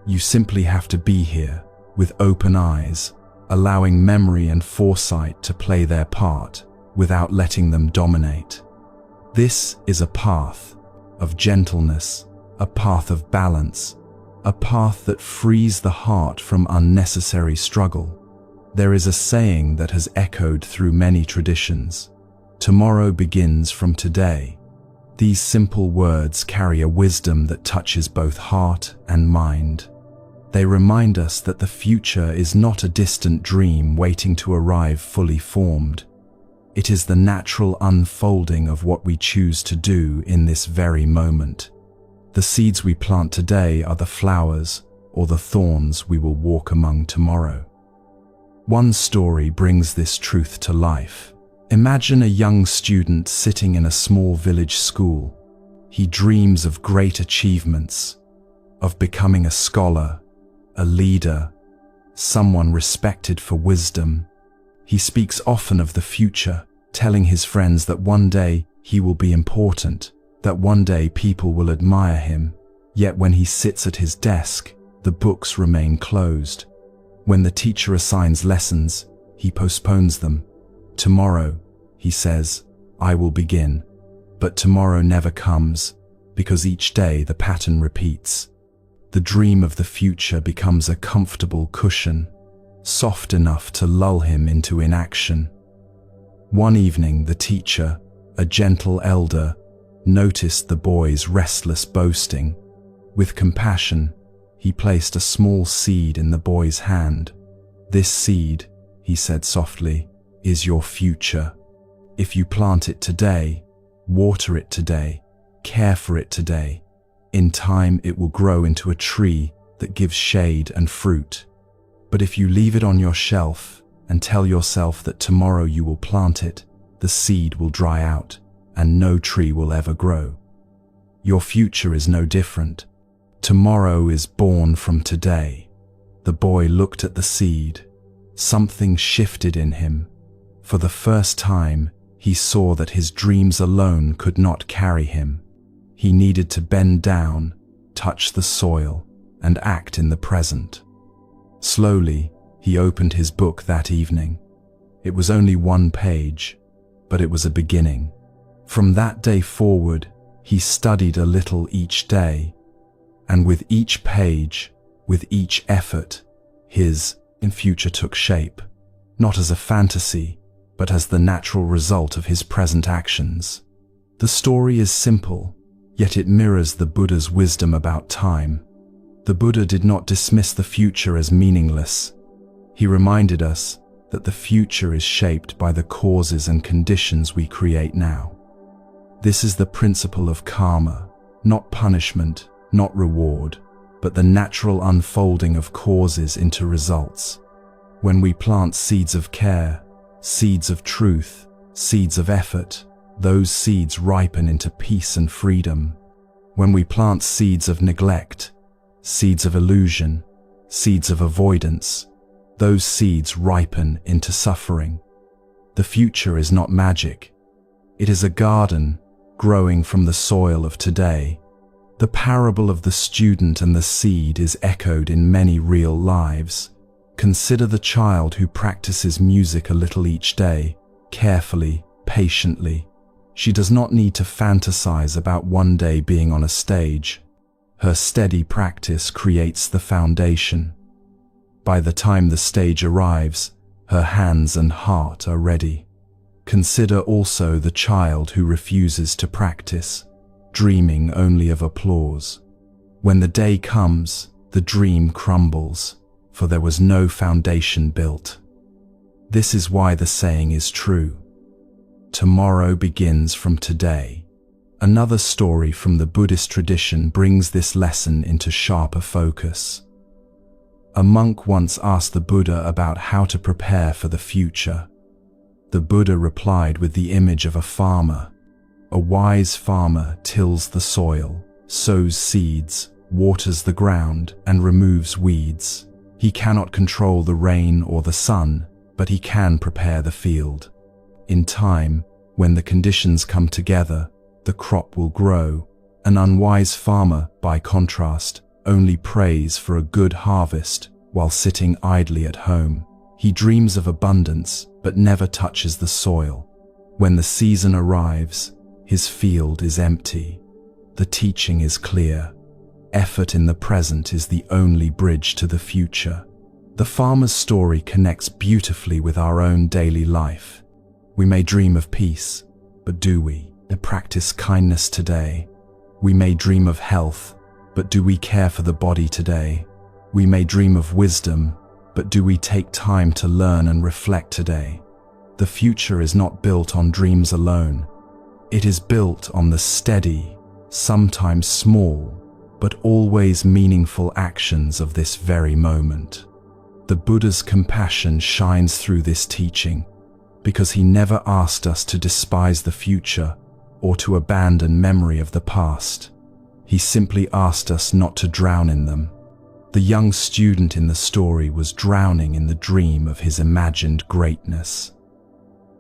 You simply have to be here, with open eyes, allowing memory and foresight to play their part, without letting them dominate. This is a path of gentleness, a path of balance, a path that frees the heart from unnecessary struggle. There is a saying that has echoed through many traditions: tomorrow begins from today. These simple words carry a wisdom that touches both heart and mind. They remind us that the future is not a distant dream waiting to arrive fully formed. It is the natural unfolding of what we choose to do in this very moment. The seeds we plant today are the flowers or the thorns we will walk among tomorrow. One story brings this truth to life. Imagine a young student sitting in a small village school. He dreams of great achievements, of becoming a scholar, a leader, someone respected for wisdom. He speaks often of the future, telling his friends that one day he will be important, that one day people will admire him. Yet when he sits at his desk, the books remain closed. When the teacher assigns lessons, he postpones them. Tomorrow, he says, I will begin. But tomorrow never comes, because each day the pattern repeats. The dream of the future becomes a comfortable cushion, soft enough to lull him into inaction. One evening, the teacher, a gentle elder, noticed the boy's restless boasting. With compassion, he placed a small seed in the boy's hand. This seed, he said softly, is your future. If you plant it today, water it today, care for it today, in time it will grow into a tree that gives shade and fruit. But if you leave it on your shelf and tell yourself that tomorrow you will plant it, the seed will dry out and no tree will ever grow. Your future is no different. Tomorrow is born from today. The boy looked at the seed. Something shifted in him. For the first time, he saw that his dreams alone could not carry him. He needed to bend down, touch the soil, and act in the present. Slowly, he opened his book that evening. It was only one page, but it was a beginning. From that day forward, he studied a little each day, and with each page, with each effort, his future took shape, not as a fantasy, but as the natural result of his present actions. The story is simple, yet it mirrors the Buddha's wisdom about time. The Buddha did not dismiss the future as meaningless. He reminded us that the future is shaped by the causes and conditions we create now. This is the principle of karma, not punishment, not reward, but the natural unfolding of causes into results. When we plant seeds of care, seeds of truth, seeds of effort, those seeds ripen into peace and freedom. When we plant seeds of neglect, seeds of illusion, seeds of avoidance, those seeds ripen into suffering. The future is not magic. It is a garden growing from the soil of today. The parable of the student and the seed is echoed in many real lives. Consider the child who practices music a little each day, carefully, patiently. She does not need to fantasize about one day being on a stage. Her steady practice creates the foundation. By the time the stage arrives, her hands and heart are ready. Consider also the child who refuses to practice, dreaming only of applause. When the day comes, the dream crumbles, for there was no foundation built. This is why the saying is true. Tomorrow begins from today. Another story from the Buddhist tradition brings this lesson into sharper focus. A monk once asked the Buddha about how to prepare for the future. The Buddha replied with the image of a farmer. A wise farmer tills the soil, sows seeds, waters the ground, and removes weeds. He cannot control the rain or the sun, but he can prepare the field. In time, when the conditions come together, the crop will grow. An unwise farmer, by contrast, only prays for a good harvest while sitting idly at home. He dreams of abundance, but never touches the soil. When the season arrives, his field is empty. The teaching is clear. Effort in the present is the only bridge to the future. The farmer's story connects beautifully with our own daily life. We may dream of peace, but do we practice kindness today? We may dream of health, but do we care for the body today? We may dream of wisdom, but do we take time to learn and reflect today? The future is not built on dreams alone. It is built on the steady, sometimes small, but always meaningful actions of this very moment. The Buddha's compassion shines through this teaching, because he never asked us to despise the future or to abandon memory of the past. He simply asked us not to drown in them. The young student in the story was drowning in the dream of his imagined greatness.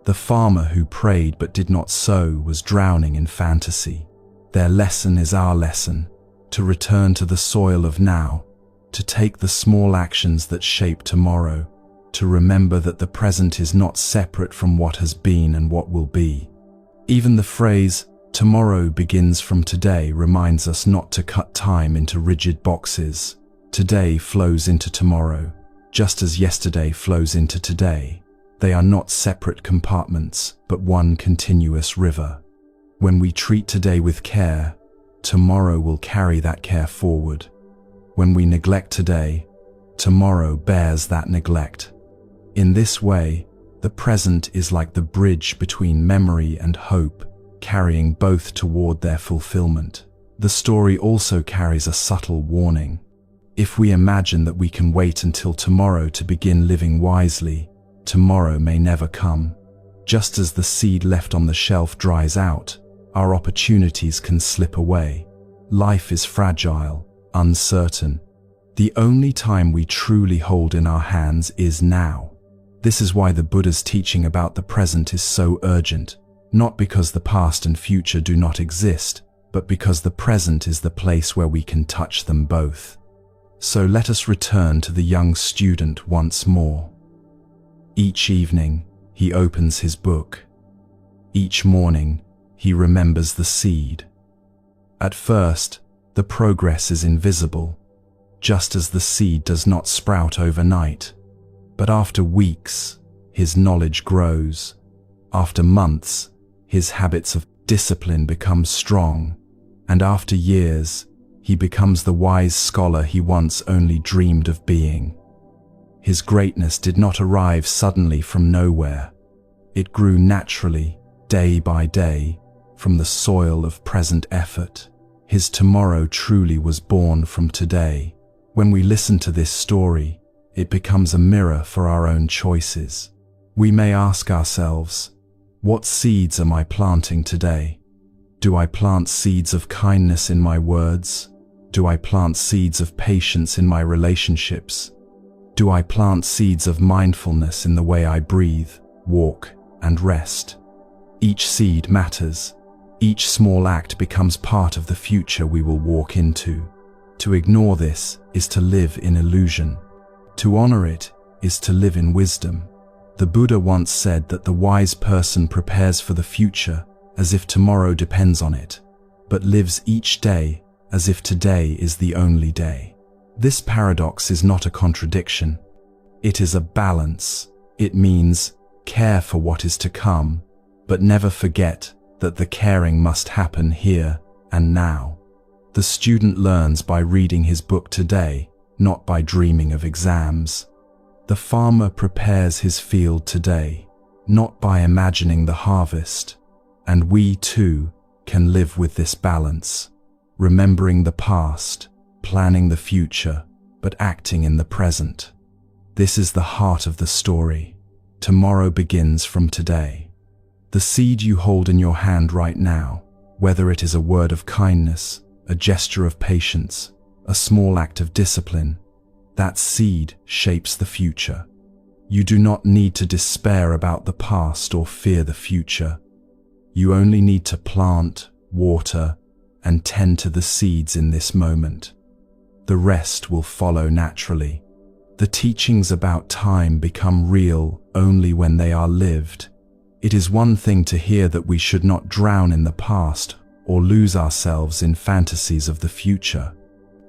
The farmer who prayed but did not sow was drowning in fantasy. Their lesson is our lesson, to return to the soil of now, to take the small actions that shape tomorrow, to remember that the present is not separate from what has been and what will be. Even the phrase, "Tomorrow begins from today," reminds us not to cut time into rigid boxes. Today flows into tomorrow, just as yesterday flows into today. They are not separate compartments, but one continuous river. When we treat today with care, tomorrow will carry that care forward. When we neglect today, tomorrow bears that neglect. In this way, the present is like the bridge between memory and hope, carrying both toward their fulfillment. The story also carries a subtle warning. If we imagine that we can wait until tomorrow to begin living wisely, tomorrow may never come. Just as the seed left on the shelf dries out, our opportunities can slip away. Life is fragile, uncertain. The only time we truly hold in our hands is now. This is why the Buddha's teaching about the present is so urgent, not because the past and future do not exist, but because the present is the place where we can touch them both. So let us return to the young student once more. Each evening, he opens his book. Each morning, he remembers the seed. At first, the progress is invisible, just as the seed does not sprout overnight. But after weeks, his knowledge grows. After months, his habits of discipline become strong. And after years, he becomes the wise scholar he once only dreamed of being. His greatness did not arrive suddenly from nowhere. It grew naturally, day by day, from the soil of present effort. His tomorrow truly was born from today. When we listen to this story, it becomes a mirror for our own choices. We may ask ourselves, what seeds am I planting today? Do I plant seeds of kindness in my words? Do I plant seeds of patience in my relationships? Do I plant seeds of mindfulness in the way I breathe, walk, and rest? Each seed matters. Each small act becomes part of the future we will walk into. To ignore this is to live in illusion. To honor it is to live in wisdom. The Buddha once said that the wise person prepares for the future as if tomorrow depends on it, but lives each day as if today is the only day. This paradox is not a contradiction. It is a balance. It means care for what is to come, but never forget that the caring must happen here and now. The student learns by reading his book today, not by dreaming of exams. The farmer prepares his field today, not by imagining the harvest. And we too can live with this balance, remembering the past, planning the future, but acting in the present. This is the heart of the story. Tomorrow begins from today. The seed you hold in your hand right now, whether it is a word of kindness, a gesture of patience, a small act of discipline, that seed shapes the future. You do not need to despair about the past or fear the future. You only need to plant, water, and tend to the seeds in this moment. The rest will follow naturally. The teachings about time become real only when they are lived. It is one thing to hear that we should not drown in the past or lose ourselves in fantasies of the future.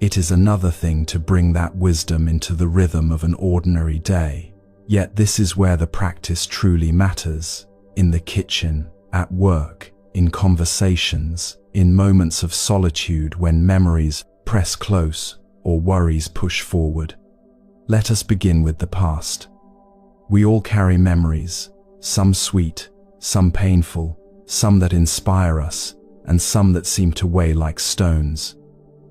It is another thing to bring that wisdom into the rhythm of an ordinary day. Yet this is where the practice truly matters, in the kitchen, at work, in conversations, in moments of solitude when memories press close or worries push forward. Let us begin with the past. We all carry memories, some sweet, some painful, some that inspire us, and some that seem to weigh like stones.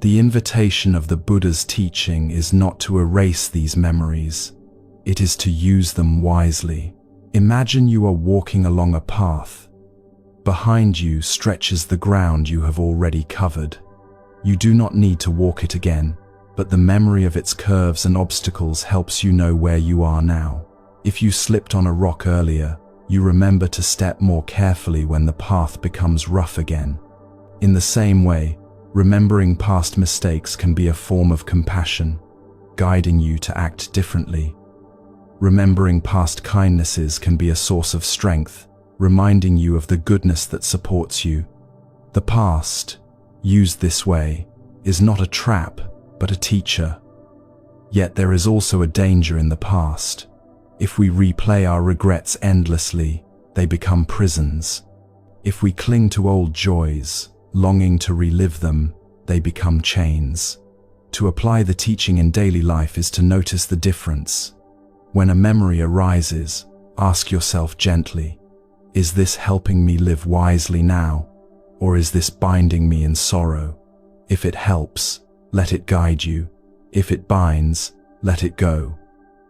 The invitation of the Buddha's teaching is not to erase these memories. It is to use them wisely. Imagine you are walking along a path. Behind you stretches the ground you have already covered. You do not need to walk it again, but the memory of its curves and obstacles helps you know where you are now. If you slipped on a rock earlier, you remember to step more carefully when the path becomes rough again. In the same way, remembering past mistakes can be a form of compassion, guiding you to act differently. Remembering past kindnesses can be a source of strength, reminding you of the goodness that supports you. The past, used this way, is not a trap, but a teacher. Yet there is also a danger in the past. If we replay our regrets endlessly, they become prisons. If we cling to old joys, longing to relive them, they become chains. To apply the teaching in daily life is to notice the difference. When a memory arises, ask yourself gently, is this helping me live wisely now, or is this binding me in sorrow? If it helps, let it guide you. If it binds, let it go.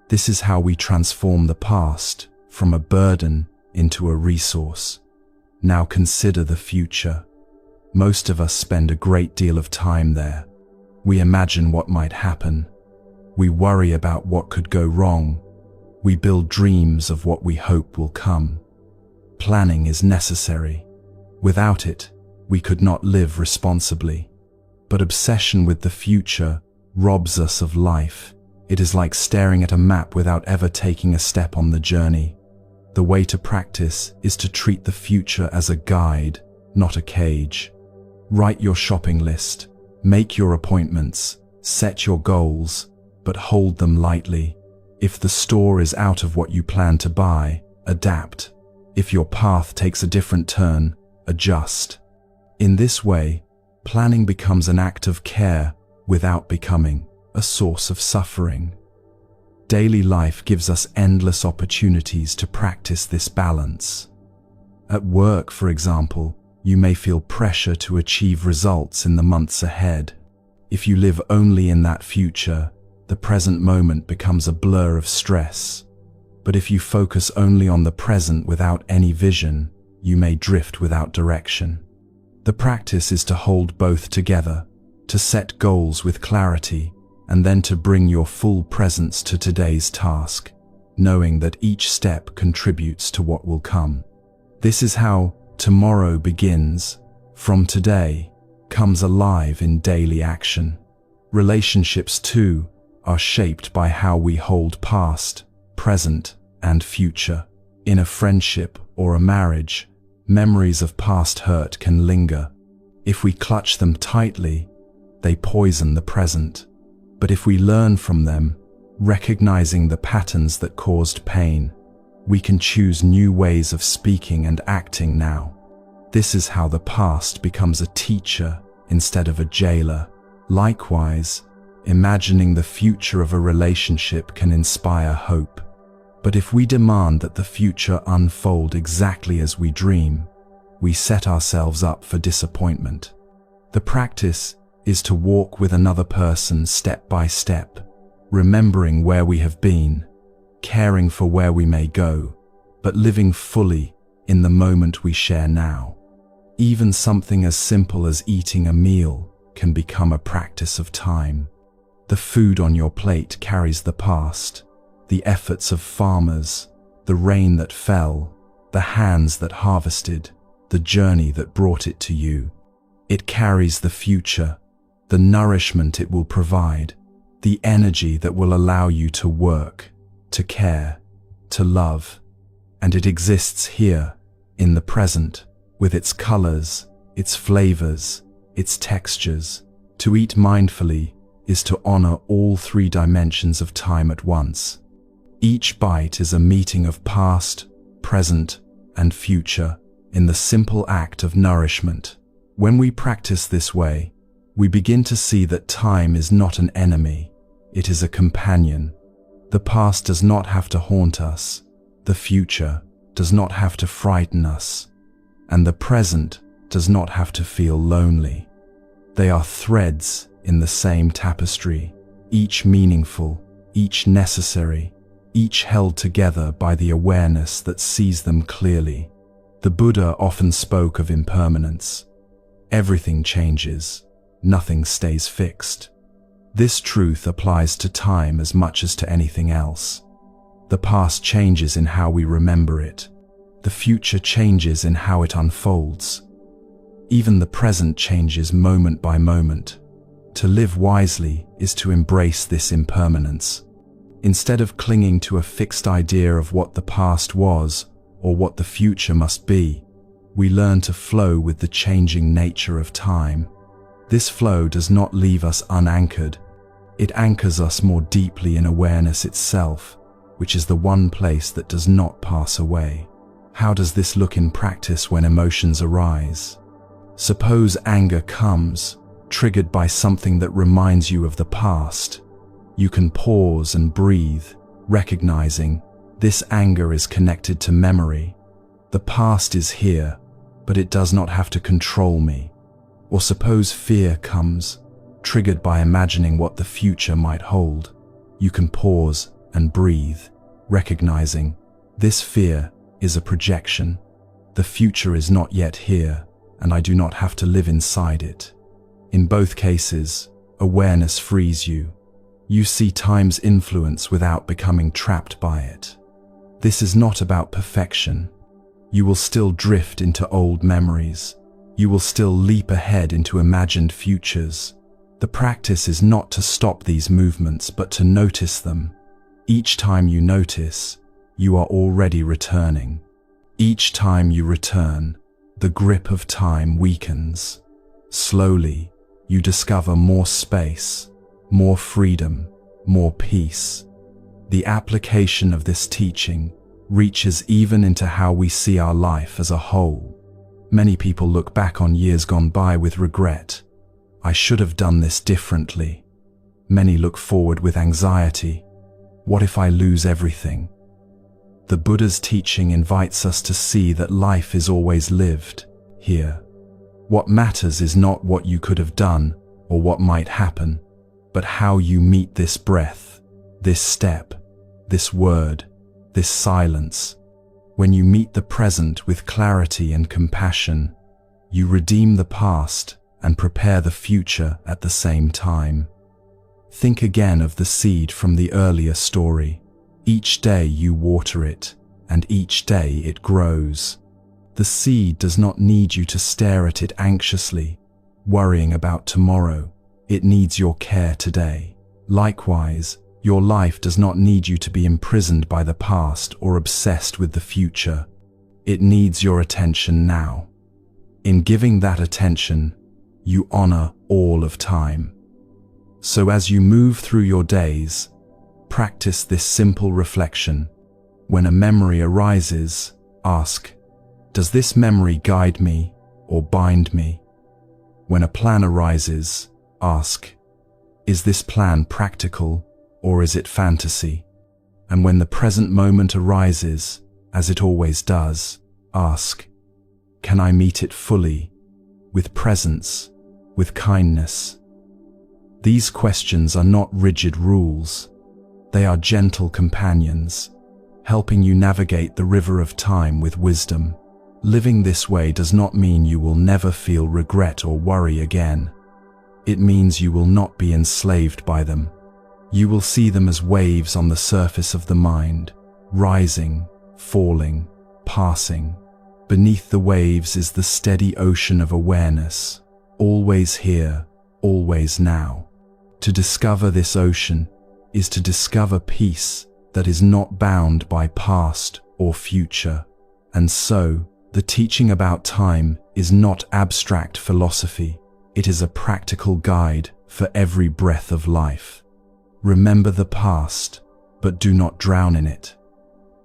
This is how we transform the past from a burden into a resource. Now consider the future. Most of us spend a great deal of time there. We imagine what might happen. We worry about what could go wrong. We build dreams of what we hope will come. Planning is necessary. Without it, we could not live responsibly. But obsession with the future robs us of life. It is like staring at a map without ever taking a step on the journey. The way to practice is to treat the future as a guide, not a cage. Write your shopping list, make your appointments, set your goals, but hold them lightly. If the store is out of what you plan to buy, adapt. If your path takes a different turn, adjust. In this way, planning becomes an act of care without becoming a source of suffering. Daily life gives us endless opportunities to practice this balance. At work, for example, you may feel pressure to achieve results in the months ahead. If you live only in that future, the present moment becomes a blur of stress. But if you focus only on the present without any vision, you may drift without direction. The practice is to hold both together, to set goals with clarity, and then to bring your full presence to today's task, knowing that each step contributes to what will come. This is how tomorrow begins, from today, comes alive in daily action. Relationships, too, are shaped by how we hold past, present, and future. In a friendship or a marriage, memories of past hurt can linger. If we clutch them tightly, they poison the present. But if we learn from them, recognizing the patterns that caused pain, we can choose new ways of speaking and acting now. This is how the past becomes a teacher instead of a jailer. Likewise, imagining the future of a relationship can inspire hope. But if we demand that the future unfold exactly as we dream, we set ourselves up for disappointment. The practice is to walk with another person step by step, remembering where we have been, caring for where we may go, but living fully in the moment we share now. Even something as simple as eating a meal can become a practice of time. The food on your plate carries the past, the efforts of farmers, the rain that fell, the hands that harvested, the journey that brought it to you. It carries the future, the nourishment it will provide, the energy that will allow you to work, to care, to love. And it exists here, in the present, with its colors, its flavors, its textures. To eat mindfully is to honor all three dimensions of time at once. Each bite is a meeting of past, present, and future in the simple act of nourishment. When we practice this way, we begin to see that time is not an enemy, it is a companion. The past does not have to haunt us, the future does not have to frighten us, and the present does not have to feel lonely. They are threads in the same tapestry, each meaningful, each necessary, each held together by the awareness that sees them clearly. The Buddha often spoke of impermanence. Everything changes, nothing stays fixed. This truth applies to time as much as to anything else. The past changes in how we remember it. The future changes in how it unfolds. Even the present changes moment by moment. To live wisely is to embrace this impermanence. Instead of clinging to a fixed idea of what the past was or what the future must be, we learn to flow with the changing nature of time. This flow does not leave us unanchored. It anchors us more deeply in awareness itself, which is the one place that does not pass away. How does this look in practice when emotions arise? Suppose anger comes, triggered by something that reminds you of the past. You can pause and breathe, recognizing this anger is connected to memory. The past is here, but it does not have to control me. Or suppose fear comes, triggered by imagining what the future might hold. You can pause and breathe, recognizing this fear is a projection. The future is not yet here, and I do not have to live inside it. In both cases, awareness frees you. You see time's influence without becoming trapped by it. This is not about perfection. You will still drift into old memories. You will still leap ahead into imagined futures. The practice is not to stop these movements, but to notice them. Each time you notice, you are already returning. Each time you return, the grip of time weakens. Slowly, you discover more space, more freedom, more peace. The application of this teaching reaches even into how we see our life as a whole. Many people look back on years gone by with regret. I should have done this differently. Many look forward with anxiety. What if I lose everything? The Buddha's teaching invites us to see that life is always lived here. What matters is not what you could have done or what might happen, but how you meet this breath, this step, this word, this silence. When you meet the present with clarity and compassion, you redeem the past and prepare the future at the same time. Think again of the seed from the earlier story. Each day you water it, and each day it grows. The seed does not need you to stare at it anxiously, worrying about tomorrow. It needs your care today. Likewise, your life does not need you to be imprisoned by the past or obsessed with the future. It needs your attention now. In giving that attention, you honor all of time. So as you move through your days, practice this simple reflection. When a memory arises, ask, does this memory guide me or bind me? When a plan arises, ask, is this plan practical or is it fantasy? And when the present moment arises, as it always does, ask, can I meet it fully, with presence, with kindness? These questions are not rigid rules. They are gentle companions, helping you navigate the river of time with wisdom. Living this way does not mean you will never feel regret or worry again. It means you will not be enslaved by them. You will see them as waves on the surface of the mind, rising, falling, passing. Beneath the waves is the steady ocean of awareness, always here, always now. To discover this ocean is to discover peace that is not bound by past or future. And so, the teaching about time is not abstract philosophy. It is a practical guide for every breath of life. Remember the past, but do not drown in it.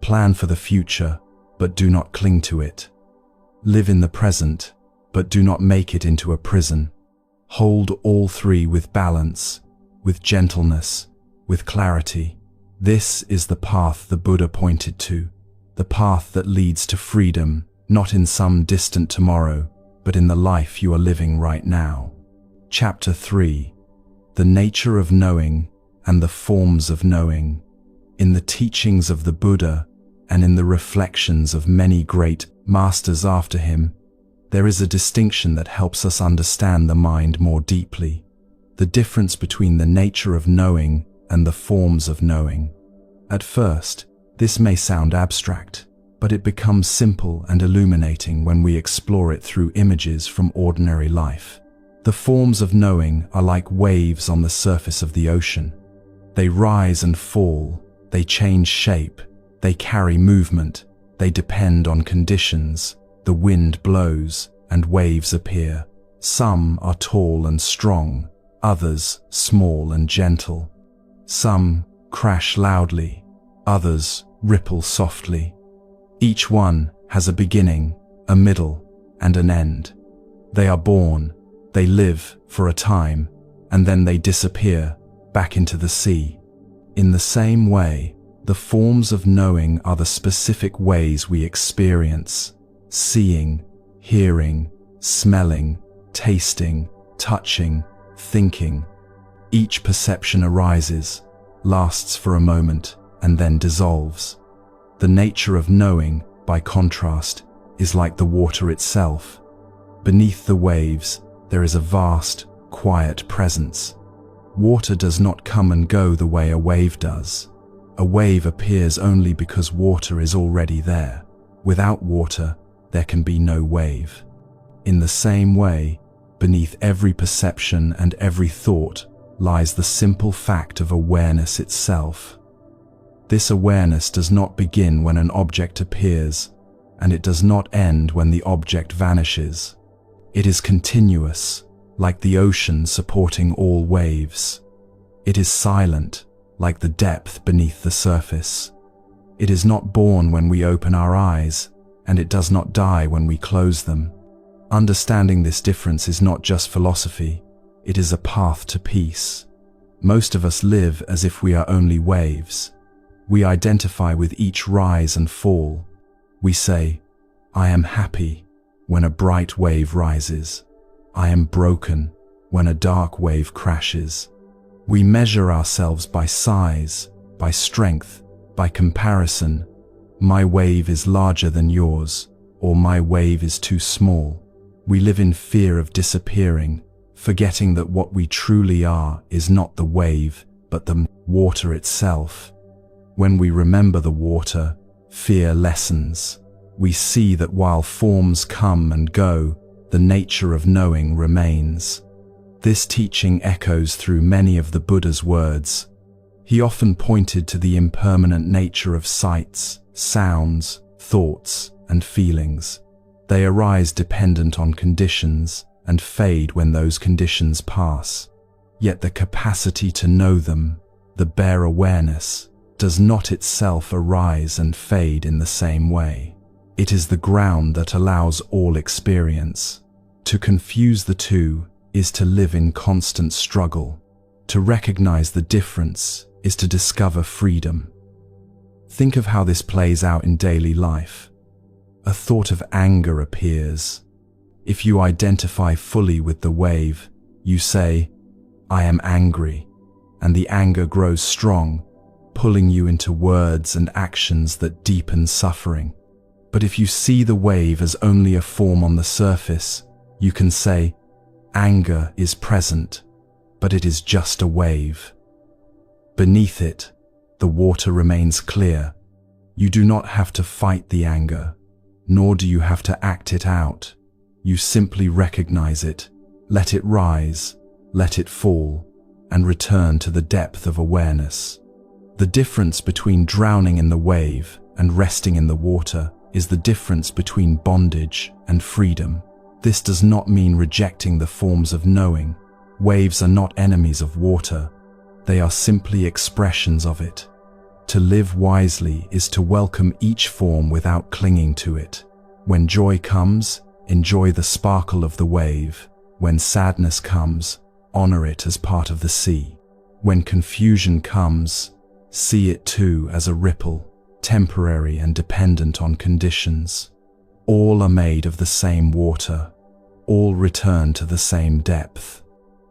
Plan for the future, but do not cling to it. Live in the present, but do not make it into a prison. Hold all three with balance, with gentleness, with clarity. This is the path the Buddha pointed to, the path that leads to freedom, not in some distant tomorrow, but in the life you are living right now. Chapter 3: The Nature of Knowing and the Forms of Knowing. In the teachings of the Buddha and in the reflections of many great masters after him, there is a distinction that helps us understand the mind more deeply. The difference between the nature of knowing and the forms of knowing. At first, this may sound abstract, but it becomes simple and illuminating when we explore it through images from ordinary life. The forms of knowing are like waves on the surface of the ocean. They rise and fall, they change shape, they carry movement, they depend on conditions. The wind blows and waves appear. Some are tall and strong, others small and gentle. Some crash loudly, others ripple softly. Each one has a beginning, a middle, and an end. They are born, they live for a time, and then they disappear back into the sea. In the same way, the forms of knowing are the specific ways we experience, seeing, hearing, smelling, tasting, touching, thinking. Each perception arises, lasts for a moment, and then dissolves. The nature of knowing, by contrast, is like the water itself. Beneath the waves, there is a vast, quiet presence. Water does not come and go the way a wave does. A wave appears only because water is already there. Without water, there can be no wave. In the same way, beneath every perception and every thought lies the simple fact of awareness itself. This awareness does not begin when an object appears, and it does not end when the object vanishes. It is continuous, like the ocean supporting all waves. It is silent, like the depth beneath the surface. It is not born when we open our eyes, and it does not die when we close them. Understanding this difference is not just philosophy, it is a path to peace. Most of us live as if we are only waves. We identify with each rise and fall. We say, "I am happy," when a bright wave rises. "I am broken," when a dark wave crashes. We measure ourselves by size, by strength, by comparison. My wave is larger than yours, or my wave is too small. We live in fear of disappearing, forgetting that what we truly are is not the wave, but the water itself. When we remember the water, fear lessens. We see that while forms come and go, the nature of knowing remains. This teaching echoes through many of the Buddha's words. He often pointed to the impermanent nature of sights, sounds, thoughts, and feelings. They arise dependent on conditions and fade when those conditions pass. Yet the capacity to know them, the bare awareness, does not itself arise and fade in the same way. It is the ground that allows all experience. To confuse the two is to live in constant struggle. To recognize the difference is to discover freedom. Think of how this plays out in daily life. A thought of anger appears. If you identify fully with the wave, you say, "I am angry," and the anger grows strong, pulling you into words and actions that deepen suffering. But if you see the wave as only a form on the surface, you can say, anger is present, but it is just a wave. Beneath it, the water remains clear. You do not have to fight the anger, nor do you have to act it out. You simply recognize it, let it rise, let it fall, and return to the depth of awareness. The difference between drowning in the wave and resting in the water is the difference between bondage and freedom. This does not mean rejecting the forms of knowing. Waves are not enemies of water. They are simply expressions of it. To live wisely is to welcome each form without clinging to it. When joy comes, enjoy the sparkle of the wave. When sadness comes, honor it as part of the sea. When confusion comes, see it too as a ripple, temporary and dependent on conditions. All are made of the same water. All return to the same depth.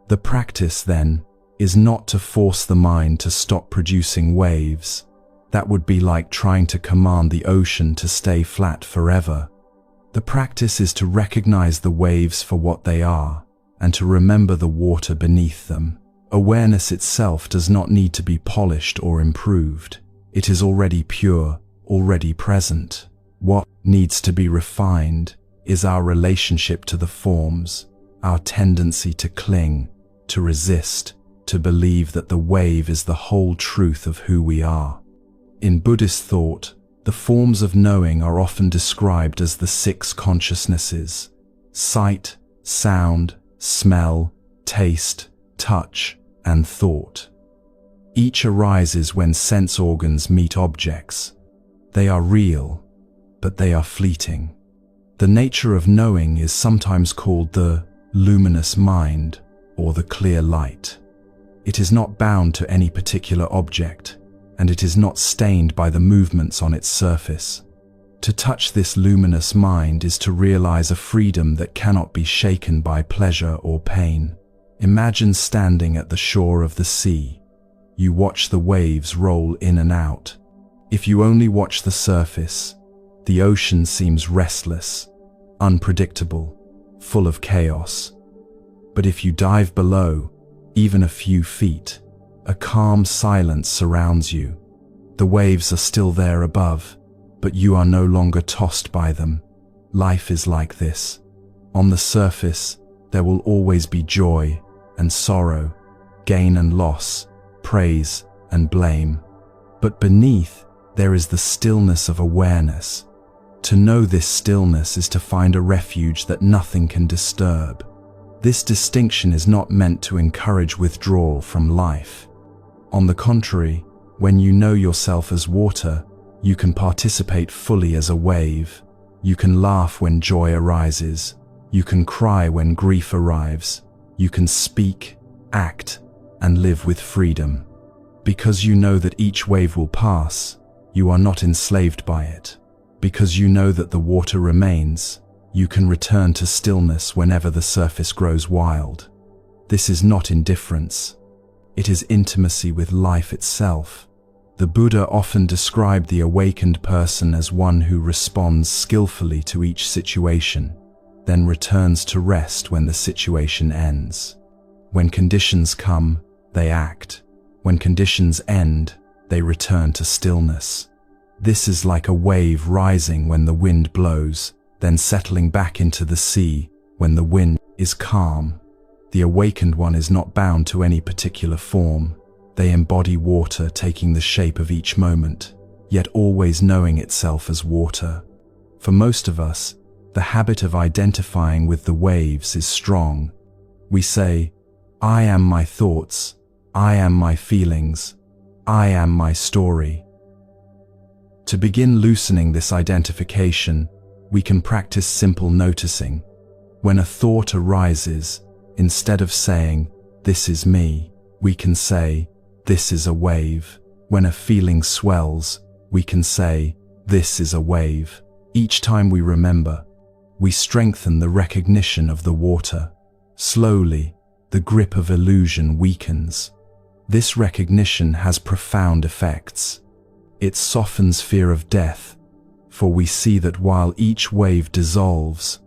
The practice, then, is not to force the mind to stop producing waves. That would be like trying to command the ocean to stay flat forever. The practice is to recognize the waves for what they are, and to remember the water beneath them. Awareness itself does not need to be polished or improved. It is already pure, already present. What needs to be refined is our relationship to the forms, our tendency to cling, to resist, to believe that the wave is the whole truth of who we are. In Buddhist thought, the forms of knowing are often described as the 6 consciousnesses: sight, sound, smell, taste, touch, and thought. Each arises when sense organs meet objects. They are real, but they are fleeting. The nature of knowing is sometimes called the luminous mind or the clear light. It is not bound to any particular object, and it is not stained by the movements on its surface. To touch this luminous mind is to realize a freedom that cannot be shaken by pleasure or pain. Imagine standing at the shore of the sea. You watch the waves roll in and out. If you only watch the surface, the ocean seems restless, unpredictable, full of chaos. But if you dive below, even a few feet, a calm silence surrounds you. The waves are still there above, but you are no longer tossed by them. Life is like this. On the surface, there will always be joy and sorrow, gain and loss, praise and blame. But beneath, there is the stillness of awareness. To know this stillness is to find a refuge that nothing can disturb. This distinction is not meant to encourage withdrawal from life. On the contrary, when you know yourself as water, you can participate fully as a wave. You can laugh when joy arises. You can cry when grief arrives. You can speak, act, and live with freedom. Because you know that each wave will pass, you are not enslaved by it. Because you know that the water remains, you can return to stillness whenever the surface grows wild. This is not indifference. It is intimacy with life itself. The Buddha often described the awakened person as one who responds skillfully to each situation, then returns to rest when the situation ends. When conditions come, they act. When conditions end, they return to stillness. This is like a wave rising when the wind blows, then settling back into the sea when the wind is calm. The awakened one is not bound to any particular form. They embody water taking the shape of each moment, yet always knowing itself as water. For most of us, the habit of identifying with the waves is strong. We say, I am my thoughts, I am my feelings, I am my story. To begin loosening this identification, we can practice simple noticing. When a thought arises, instead of saying, this is me, we can say, this is a wave. When a feeling swells, we can say, this is a wave. Each time we remember, we strengthen the recognition of the water. Slowly, the grip of illusion weakens. This recognition has profound effects. It softens fear of death, for we see that while each wave dissolves,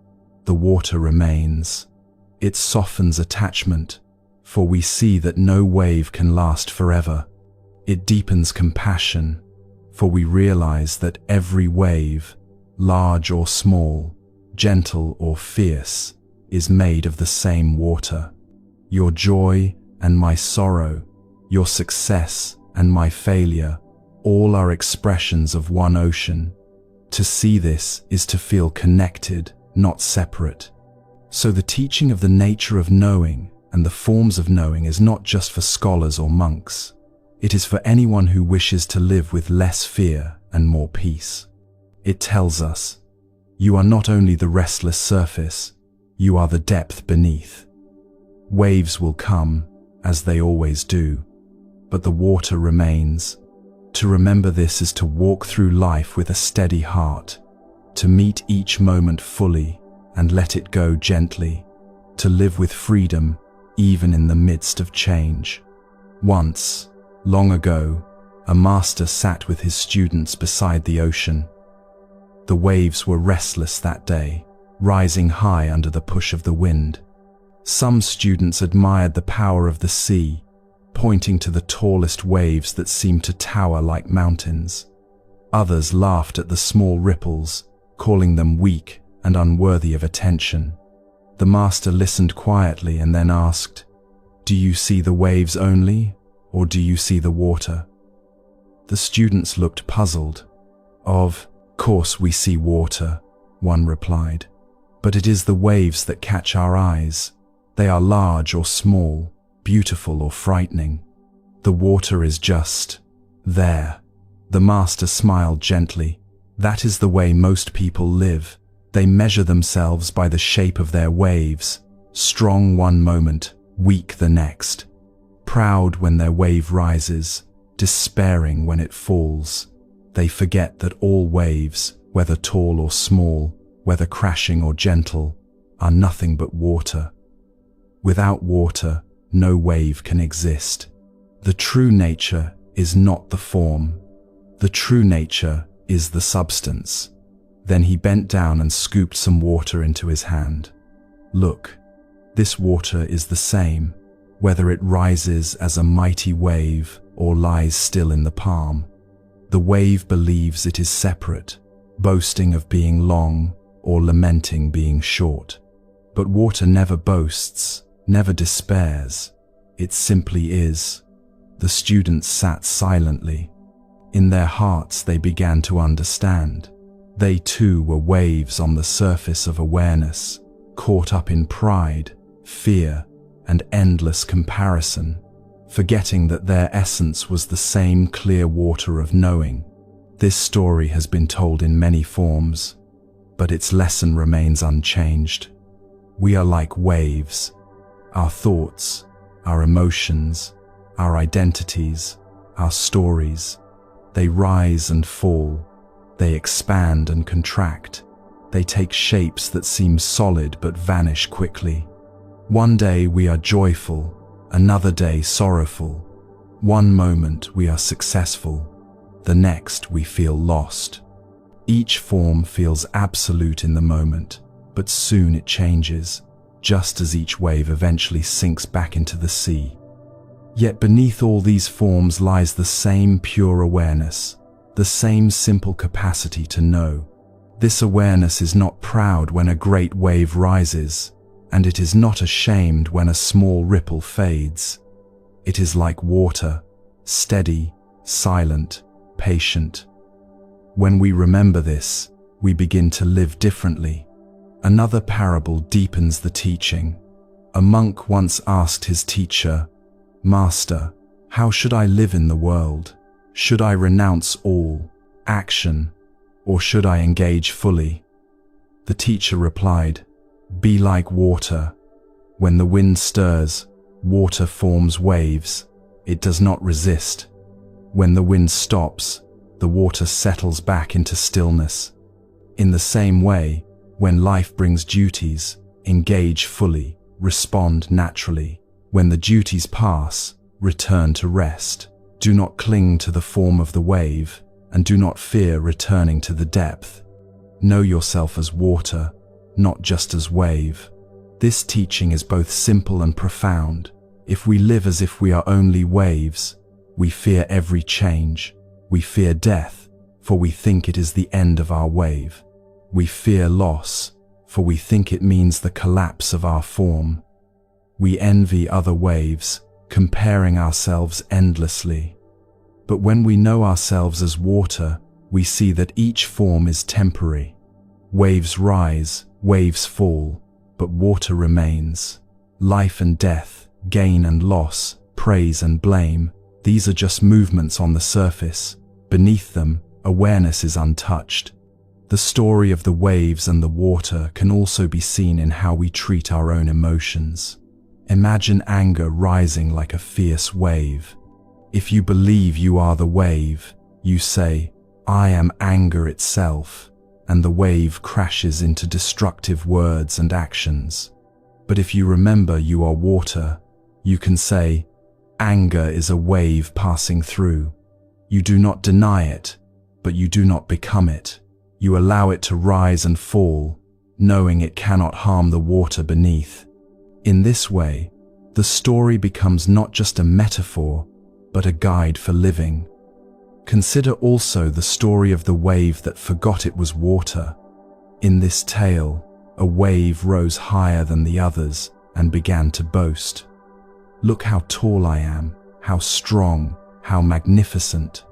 the water remains. It softens attachment, for we see that no wave can last forever. It deepens compassion, for we realize that every wave, large or small, gentle or fierce, is made of the same water. Your joy and my sorrow, your success and my failure, all are expressions of one ocean. To see this is to feel connected, not separate. So the teaching of the nature of knowing and the forms of knowing is not just for scholars or monks. It is for anyone who wishes to live with less fear and more peace. It tells us, you are not only the restless surface, you are the depth beneath. Waves will come, as they always do, but the water remains. To remember this is to walk through life with a steady heart, to meet each moment fully and let it go gently, to live with freedom even in the midst of change. Once, long ago, a master sat with his students beside the ocean. The waves were restless that day, rising high under the push of the wind. Some students admired the power of the sea, pointing to the tallest waves that seemed to tower like mountains. Others laughed at the small ripples, calling them weak and unworthy of attention. The master listened quietly and then asked, "Do you see the waves only, or do you see the water?" The students looked puzzled. "Of course we see water," one replied. "But it is the waves that catch our eyes. They are large or small, beautiful or frightening. The water is just there." The master smiled gently. That is the way most people live. They measure themselves by the shape of their waves, strong one moment, weak the next, proud when their wave rises, despairing when it falls. They forget that all waves, whether tall or small, whether crashing or gentle, are nothing but water. Without water, no wave can exist. The true nature is not the form. The true nature is the substance. Then he bent down and scooped some water into his hand. "Look, this water is the same, whether it rises as a mighty wave or lies still in the palm. The wave believes it is separate, boasting of being long or lamenting being short. But water never boasts, never despairs. It simply is." The students sat silently. In their hearts they began to understand. They too were waves on the surface of awareness, caught up in pride, fear, and endless comparison, forgetting that their essence was the same clear water of knowing. This story has been told in many forms, but its lesson remains unchanged. We are like waves. Our thoughts, our emotions, our identities, our stories, they rise and fall. They expand and contract. They take shapes that seem solid but vanish quickly. One day we are joyful, another day sorrowful. One moment we are successful, the next we feel lost. Each form feels absolute in the moment, but soon it changes, just as each wave eventually sinks back into the sea. Yet beneath all these forms lies the same pure awareness, the same simple capacity to know. This awareness is not proud when a great wave rises, and it is not ashamed when a small ripple fades. It is like water, steady, silent, patient. When we remember this, we begin to live differently. Another parable deepens the teaching. A monk once asked his teacher, "Master, how should I live in the world? Should I renounce all action, or should I engage fully?" The teacher replied, "Be like water. When the wind stirs, water forms waves. It does not resist. When the wind stops, the water settles back into stillness. In the same way, when life brings duties, engage fully, respond naturally. When the duties pass, return to rest. Do not cling to the form of the wave. and do not fear returning to the depth. Know yourself as water, not just as wave. This teaching is both simple and profound. If we live as if we are only waves, we fear every change. We fear death, for we think it is the end of our wave. We fear loss, for we think it means the collapse of our form. We envy other waves, comparing ourselves endlessly. But when we know ourselves as water, we see that each form is temporary. Waves rise, waves fall, but water remains. Life and death, gain and loss, praise and blame, these are just movements on the surface. Beneath them, awareness is untouched. The story of the waves and the water can also be seen in how we treat our own emotions. Imagine anger rising like a fierce wave. If you believe you are the wave, you say, "I am anger itself," and the wave crashes into destructive words and actions. But if you remember you are water, you can say, "Anger is a wave passing through." You do not deny it, but you do not become it. You allow it to rise and fall, knowing it cannot harm the water beneath. In this way, the story becomes not just a metaphor, but a guide for living. Consider also the story of the wave that forgot it was water. In this tale, a wave rose higher than the others and began to boast. "Look how tall I am, how strong, how magnificent.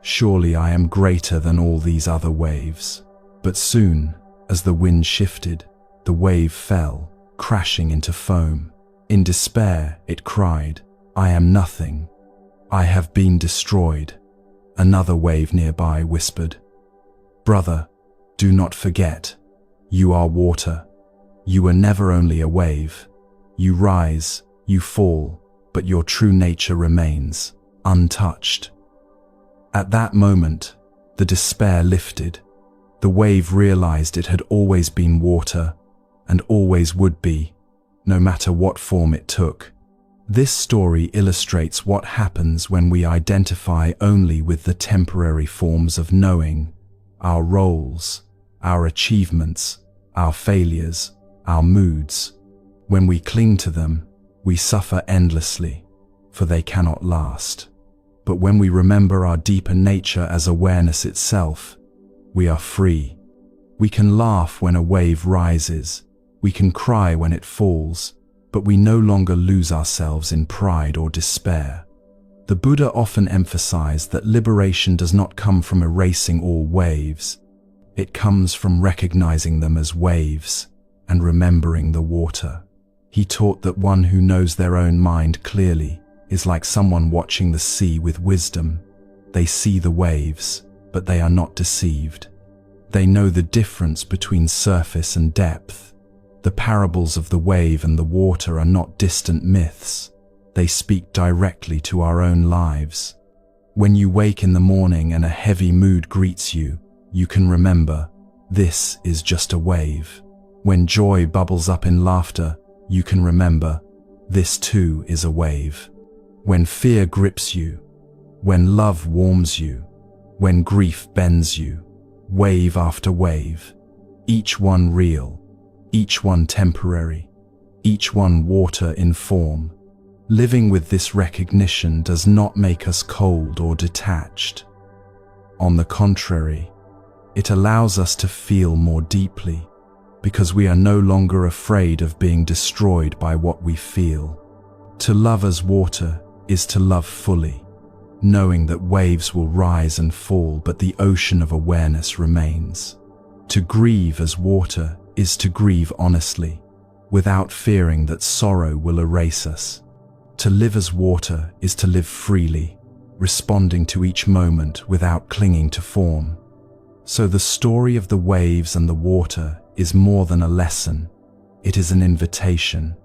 Surely I am greater than all these other waves." But soon, as the wind shifted, the wave fell, crashing into foam. In despair, it cried, "I am nothing. I have been destroyed." Another wave nearby whispered, "Brother, do not forget, you are water. You are never only a wave. You rise, you fall, but your true nature remains, untouched." At that moment, the despair lifted. The wave realized it had always been water, and always would be, no matter what form it took. This story illustrates what happens when we identify only with the temporary forms of knowing, our roles, our achievements, our failures, our moods. When we cling to them, we suffer endlessly, for they cannot last. But when we remember our deeper nature as awareness itself, we are free. We can laugh when a wave rises, we can cry when it falls, but we no longer lose ourselves in pride or despair. The Buddha often emphasized that liberation does not come from erasing all waves. It comes from recognizing them as waves and remembering the water. He taught that one who knows their own mind clearly is like someone watching the sea with wisdom. They see the waves, but they are not deceived. They know the difference between surface and depth. The parables of the wave and the water are not distant myths. They speak directly to our own lives. When you wake in the morning and a heavy mood greets you, you can remember, this is just a wave. When joy bubbles up in laughter, you can remember, this too is a wave. When fear grips you, when love warms you, when grief bends you, wave after wave, each one real, each one temporary, each one water in form. Living with this recognition does not make us cold or detached. On the contrary, it allows us to feel more deeply, because we are no longer afraid of being destroyed by what we feel. To love as water is to love fully, knowing that waves will rise and fall, but the ocean of awareness remains. To grieve as water is to grieve honestly, without fearing that sorrow will erase us. To live as water is to live freely, responding to each moment without clinging to form. So the story of the waves and the water is more than a lesson. It is an invitation.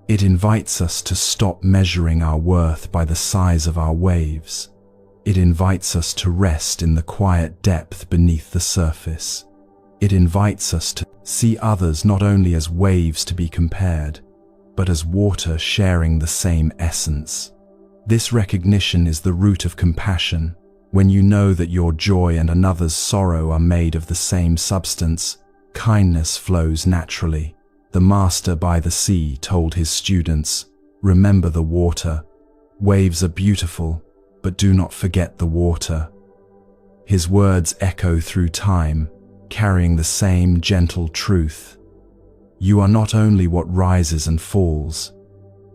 It invites us to stop measuring our worth by the size of our waves. It invites us to rest in the quiet depth beneath the surface. It invites us to see others not only as waves to be compared, but as water sharing the same essence. This recognition is the root of compassion, When you know that your joy and another's sorrow are made of the same substance, kindness flows naturally. The master by the sea told his students, "Remember the water. Waves are beautiful, but do not forget the water." His words echo through time, carrying the same gentle truth. You are not only what rises and falls,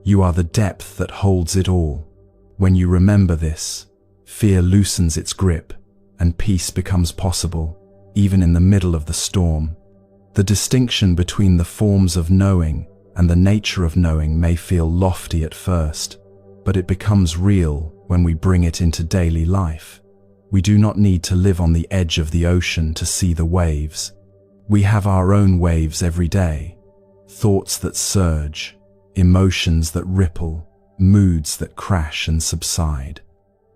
you are the depth that holds it all. When you remember this, fear loosens its grip, and peace becomes possible, even in the middle of the storm. The distinction between the forms of knowing and the nature of knowing may feel lofty at first, but it becomes real when we bring it into daily life. We do not need to live on the edge of the ocean to see the waves. We have our own waves every day, thoughts that surge, emotions that ripple, moods that crash and subside.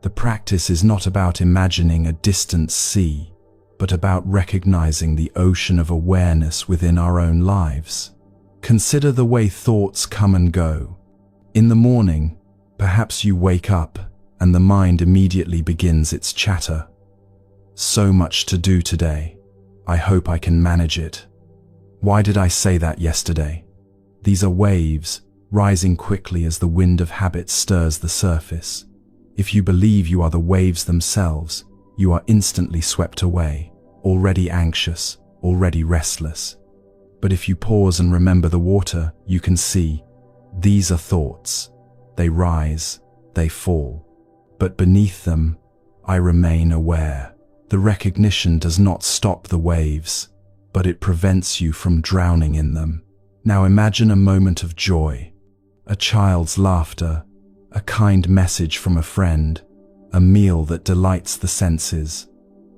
The practice is not about imagining a distant sea, but about recognizing the ocean of awareness within our own lives. Consider the way thoughts come and go. In the morning, perhaps you wake up and the mind immediately begins its chatter. So much to do today. I hope I can manage it. Why did I say that yesterday? These are waves, rising quickly as the wind of habit stirs the surface. If you believe you are the waves themselves, you are instantly swept away, already anxious, already restless. But if you pause and remember the water, you can see, these are thoughts. They rise, they fall. But beneath them, I remain aware. The recognition does not stop the waves, but it prevents you from drowning in them. Now imagine a moment of joy, a child's laughter, a kind message from a friend, a meal that delights the senses.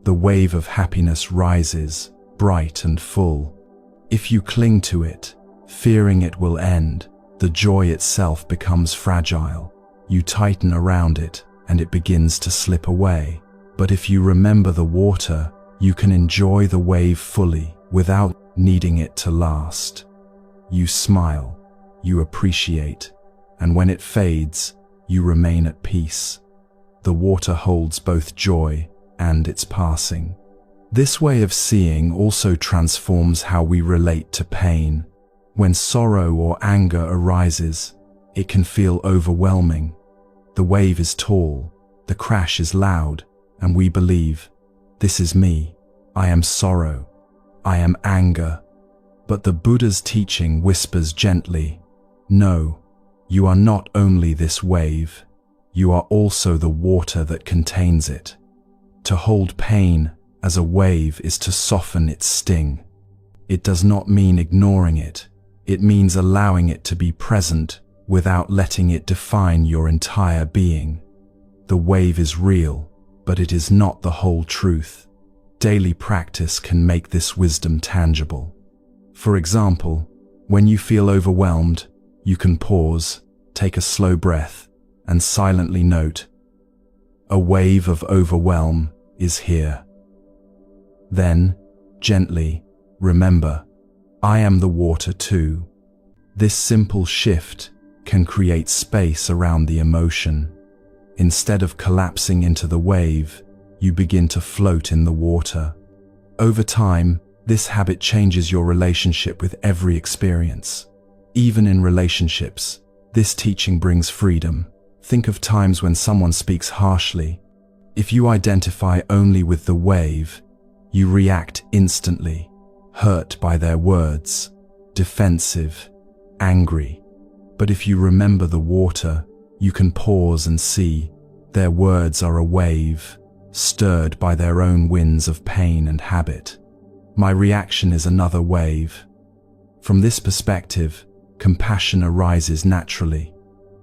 The wave of happiness rises, bright and full. If you cling to it, fearing it will end, the joy itself becomes fragile. You tighten around it, and it begins to slip away. But if you remember the water, you can enjoy the wave fully, without needing it to last. You smile, you appreciate, and when it fades, you remain at peace. The water holds both joy and its passing. This way of seeing also transforms how we relate to pain. When sorrow or anger arises, it can feel overwhelming. The wave is tall, the crash is loud, and we believe, this is me, I am sorrow, I am anger. But the Buddha's teaching whispers gently, no, you are not only this wave, you are also the water that contains it. To hold pain as a wave is to soften its sting. It does not mean ignoring it, it means allowing it to be present without letting it define your entire being. The wave is real, but it is not the whole truth. Daily practice can make this wisdom tangible. For example, when you feel overwhelmed, you can pause, take a slow breath, and silently note, a wave of overwhelm is here. Then, gently, remember, I am the water too. This simple shift can create space around the emotion. Instead of collapsing into the wave, you begin to float in the water. Over time, this habit changes your relationship with every experience. Even in relationships, this teaching brings freedom. Think of times when someone speaks harshly. If you identify only with the wave, you react instantly, hurt by their words, defensive, angry. But if you remember the water, you can pause and see their words are a wave, stirred by their own winds of pain and habit. My reaction is another wave. From this perspective, compassion arises naturally.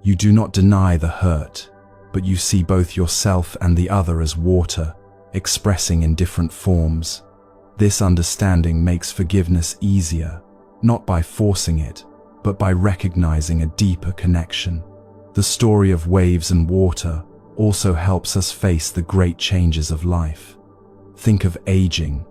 You do not deny the hurt, but you see both yourself and the other as water, expressing in different forms. This understanding makes forgiveness easier, not by forcing it, but by recognizing a deeper connection. The story of waves and water also helps us face the great changes of life. Think of aging.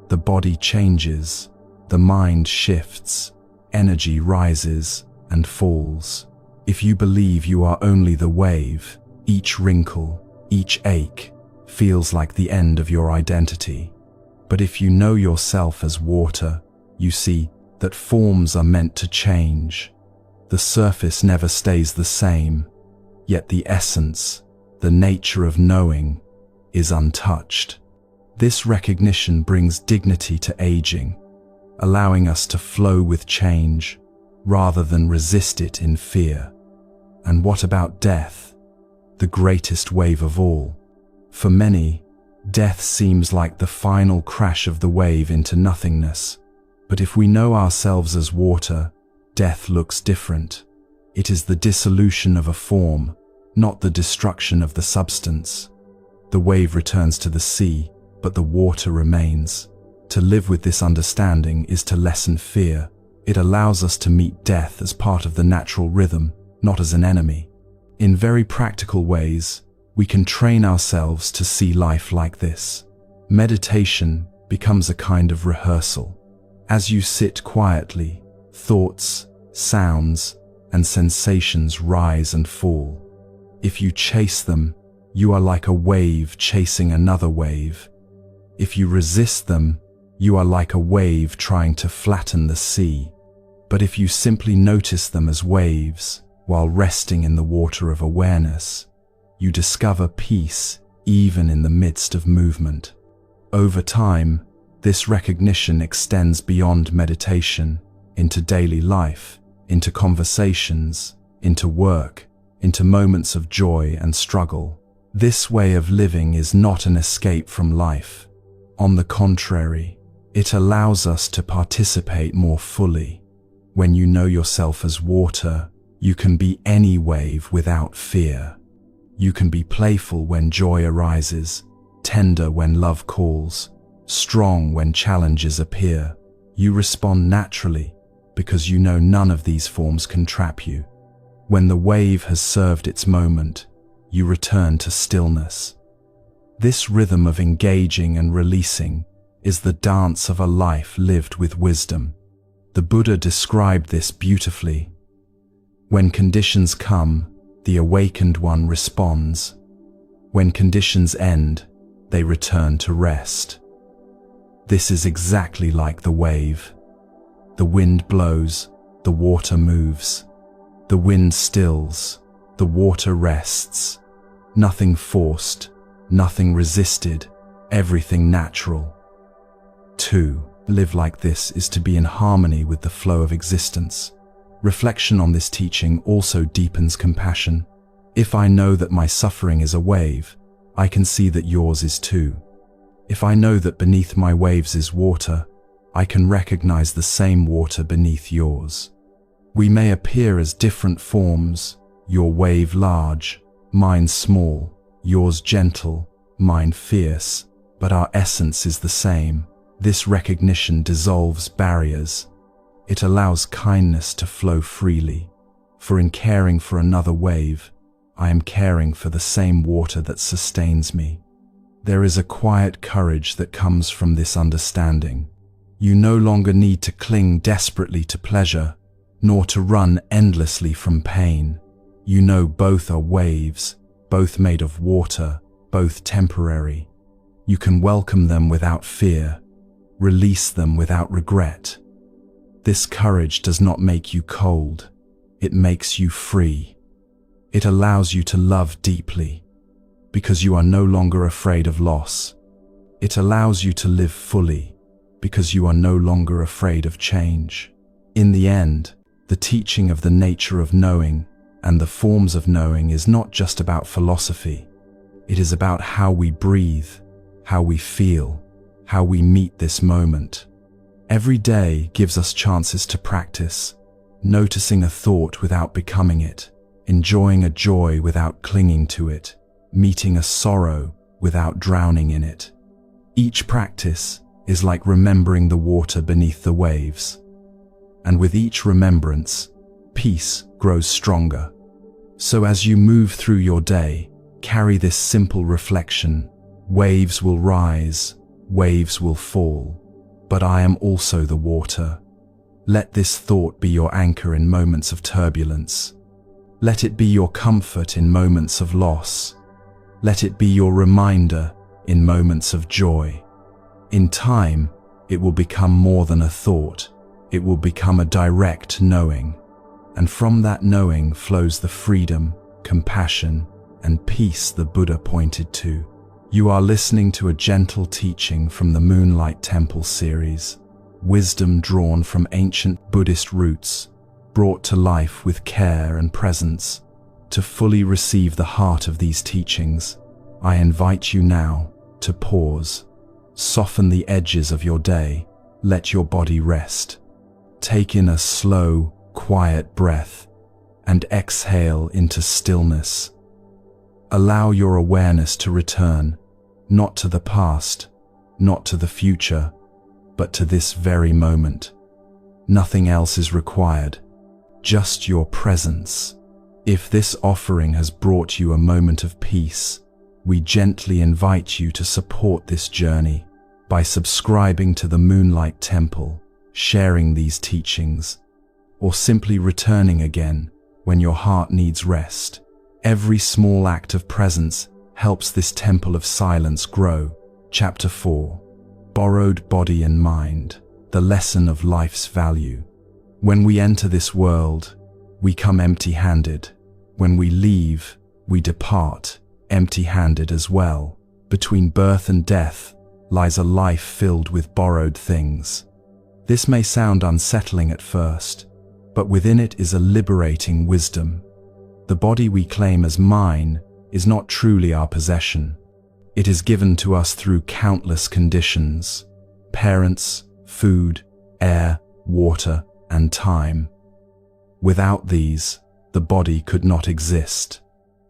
The body changes, the mind shifts, energy rises and falls. If you believe you are only the wave, each wrinkle, each ache, feels like the end of your identity. But if you know yourself as water, you see that forms are meant to change. The surface never stays the same, yet the essence, the nature of knowing, is untouched. This recognition brings dignity to aging, allowing us to flow with change rather than resist it in fear. And what about death? The greatest wave of all. For many, death seems like the final crash of the wave into nothingness. But if we know ourselves as water, death looks different. It is the dissolution of a form, not the destruction of the substance. The wave returns to the sea, but the water remains. To live with this understanding is to lessen fear. It allows us to meet death as part of the natural rhythm, not as an enemy. In very practical ways, we can train ourselves to see life like this. Meditation becomes a kind of rehearsal. As you sit quietly, thoughts, sounds, and sensations rise and fall. If you chase them, you are like a wave chasing another wave. If you resist them, you are like a wave trying to flatten the sea. But if you simply notice them as waves, while resting in the water of awareness, you discover peace even in the midst of movement. Over time, this recognition extends beyond meditation, into daily life, into conversations, into work, into moments of joy and struggle. This way of living is not an escape from life. On the contrary, it allows us to participate more fully. When you know yourself as water, you can be any wave without fear. You can be playful when joy arises, tender when love calls, strong when challenges appear. You respond naturally because you know none of these forms can trap you. When the wave has served its moment, you return to stillness. This rhythm of engaging and releasing is the dance of a life lived with wisdom. The Buddha described this beautifully. When conditions come, the awakened one responds. When conditions end, they return to rest. This is exactly like the wave. The wind blows, the water moves. The wind stills, the water rests. Nothing forced, nothing resisted, everything natural. To live like this is to be in harmony with the flow of existence. Reflection on this teaching also deepens compassion. If I know that my suffering is a wave, I can see that yours is too. If I know that beneath my waves is water, I can recognize the same water beneath yours. We may appear as different forms, your wave large, mine small, yours gentle, mine fierce, but our essence is the same. This recognition dissolves barriers. It allows kindness to flow freely. For in caring for another wave, I am caring for the same water that sustains me. There is a quiet courage that comes from this understanding. You no longer need to cling desperately to pleasure, nor to run endlessly from pain. You know both are waves, both made of water, both temporary. You can welcome them without fear, release them without regret. This courage does not make you cold, it makes you free. It allows you to love deeply, because you are no longer afraid of loss. It allows you to live fully, because you are no longer afraid of change. In the end, the teaching of the nature of knowing and the forms of knowing is not just about philosophy. It is about how we breathe, how we feel, how we meet this moment. Every day gives us chances to practice, noticing a thought without becoming it, enjoying a joy without clinging to it, meeting a sorrow without drowning in it. Each practice is like remembering the water beneath the waves. And with each remembrance, peace grows stronger. So as you move through your day, carry this simple reflection: waves will rise, waves will fall, but I am also the water. Let this thought be your anchor in moments of turbulence. Let it be your comfort in moments of loss. Let it be your reminder in moments of joy. In time, it will become more than a thought. It will become a direct knowing. And from that knowing flows the freedom, compassion, and peace the Buddha pointed to. You are listening to a gentle teaching from the Moonlight Temple series, wisdom drawn from ancient Buddhist roots, brought to life with care and presence. To fully receive the heart of these teachings, I invite you now to pause. Soften the edges of your day. Let your body rest. Take in a slow, quiet breath and exhale into stillness. Allow your awareness to return, not to the past, not to the future, but to this very moment. Nothing else is required, just your presence. If this offering has brought you a moment of peace, we gently invite you to support this journey by subscribing to the Moonlight Temple, sharing these teachings, or simply returning again when your heart needs rest. Every small act of presence helps this temple of silence grow. Chapter 4. Borrowed Body and Mind, the lesson of life's value. When we enter this world, we come empty-handed. When we leave, we depart empty-handed as well. Between birth and death lies a life filled with borrowed things. This may sound unsettling at first, but within it is a liberating wisdom. The body we claim as mine is not truly our possession. It is given to us through countless conditions: parents, food, air, water, and time. Without these, the body could not exist.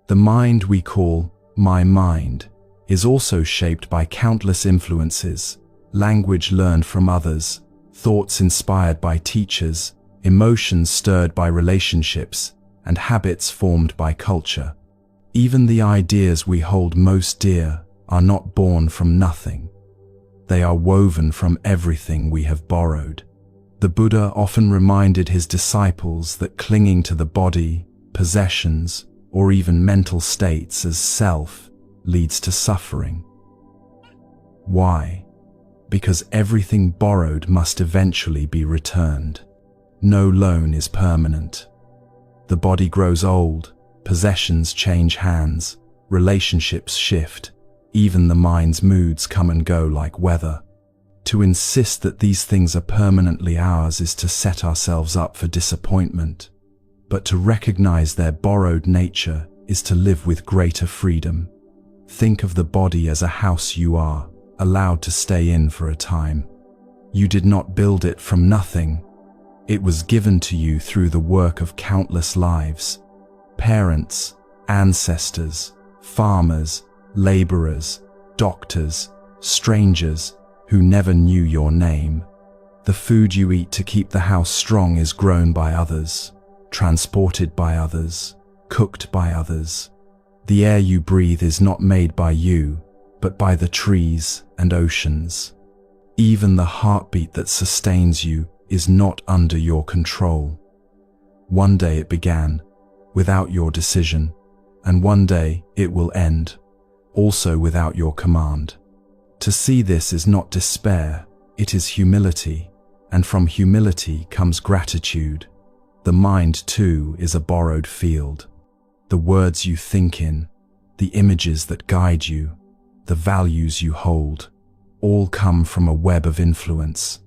The mind we call my mind is also shaped by countless influences: language learned from others, thoughts inspired by teachers, emotions stirred by relationships, and habits formed by culture. Even the ideas we hold most dear are not born from nothing. They are woven from everything we have borrowed. The Buddha often reminded his disciples that clinging to the body, possessions, or even mental states as self leads to suffering. Why? Because everything borrowed must eventually be returned. No loan is permanent. The body grows old, possessions change hands, relationships shift, even the mind's moods come and go like weather. To insist that these things are permanently ours is to set ourselves up for disappointment, but to recognize their borrowed nature is to live with greater freedom. Think of the body as a house you are allowed to stay in for a time. You did not build it from nothing. It was given to you through the work of countless lives: parents, ancestors, farmers, laborers, doctors, strangers who never knew your name. The food you eat to keep the house strong is grown by others, transported by others, cooked by others. The air you breathe is not made by you, but by the trees and oceans. Even the heartbeat that sustains you is not under your control. One day it began, without your decision, and one day it will end, also without your command. To see this is not despair, it is humility, and from humility comes gratitude. The mind, too, is a borrowed field. The words you think in, the images that guide you, the values you hold, all come from a web of influence.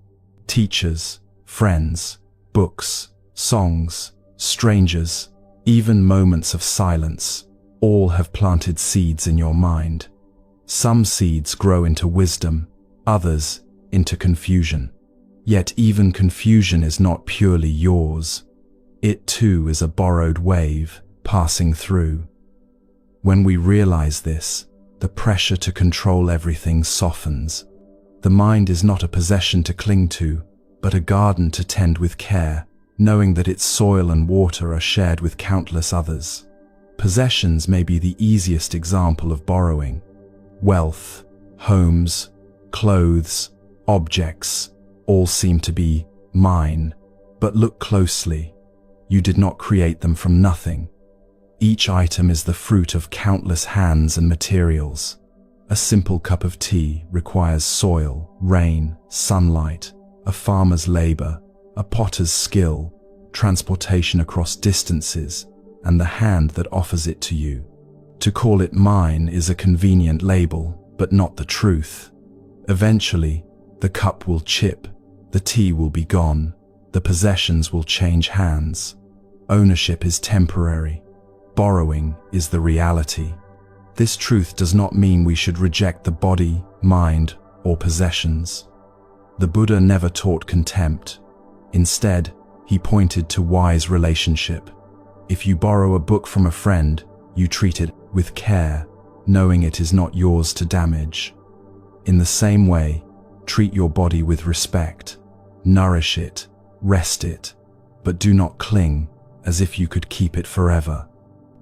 Teachers, friends, books, songs, strangers, even moments of silence, all have planted seeds in your mind. Some seeds grow into wisdom, others into confusion. Yet even confusion is not purely yours. It too is a borrowed wave passing through. When we realize this, the pressure to control everything softens. The mind is not a possession to cling to, but a garden to tend with care, knowing that its soil and water are shared with countless others. Possessions may be the easiest example of borrowing. Wealth, homes, clothes, objects, all seem to be mine, but look closely. You did not create them from nothing. Each item is the fruit of countless hands and materials. A simple cup of tea requires soil, rain, sunlight, a farmer's labor, a potter's skill, transportation across distances, and the hand that offers it to you. To call it mine is a convenient label, but not the truth. Eventually, the cup will chip, the tea will be gone, the possessions will change hands. Ownership is temporary. Borrowing is the reality. This truth does not mean we should reject the body, mind, or possessions. The Buddha never taught contempt. Instead, he pointed to wise relationship. If you borrow a book from a friend, you treat it with care, knowing it is not yours to damage. In the same way, treat your body with respect. Nourish it, rest it, but do not cling as if you could keep it forever.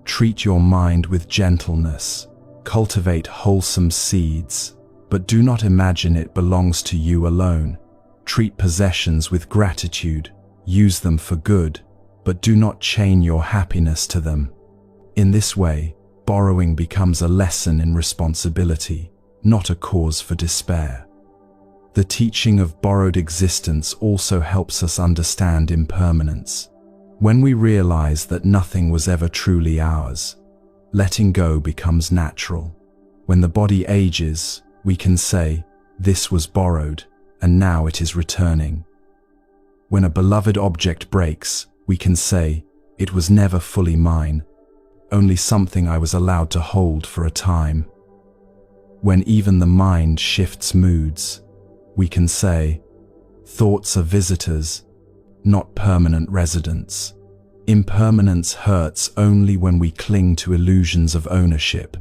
Treat your mind with gentleness. Cultivate wholesome seeds, but do not imagine it belongs to you alone. Treat possessions with gratitude. Use them for good, but do not chain your happiness to them. In this way, borrowing becomes a lesson in responsibility, not a cause for despair. The teaching of borrowed existence also helps us understand impermanence. When we realize that nothing was ever truly ours, letting go becomes natural. When the body ages, we can say, "This was borrowed, and now it is returning." When a beloved object breaks, we can say, "It was never fully mine, only something I was allowed to hold for a time." When even the mind shifts moods, we can say, "Thoughts are visitors, not permanent residents." Impermanence hurts only when we cling to illusions of ownership.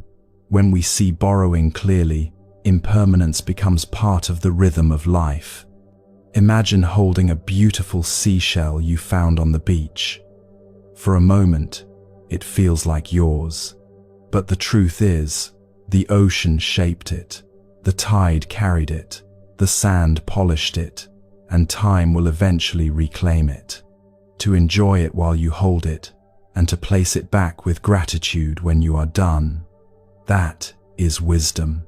When we see borrowing clearly, impermanence becomes part of the rhythm of life. Imagine holding a beautiful seashell you found on the beach. For a moment, it feels like yours. But the truth is, the ocean shaped it, the tide carried it, the sand polished it, and time will eventually reclaim it. To enjoy it while you hold it, and to place it back with gratitude when you are done. That is wisdom.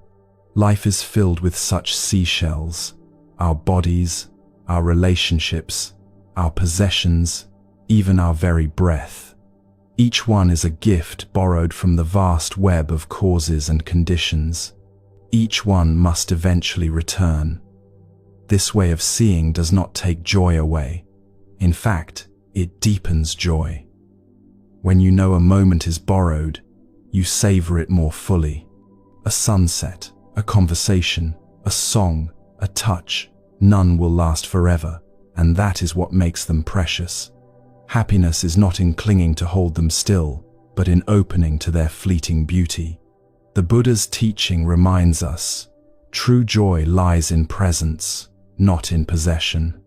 Life is filled with such seashells, our bodies, our relationships, our possessions, even our very breath. Each one is a gift borrowed from the vast web of causes and conditions. Each one must eventually return. This way of seeing does not take joy away. In fact, it deepens joy. When you know a moment is borrowed, you savor it more fully. A sunset, a conversation, a song, a touch, none will last forever, and that is what makes them precious. Happiness is not in clinging to hold them still, but in opening to their fleeting beauty. The Buddha's teaching reminds us, true joy lies in presence, not in possession.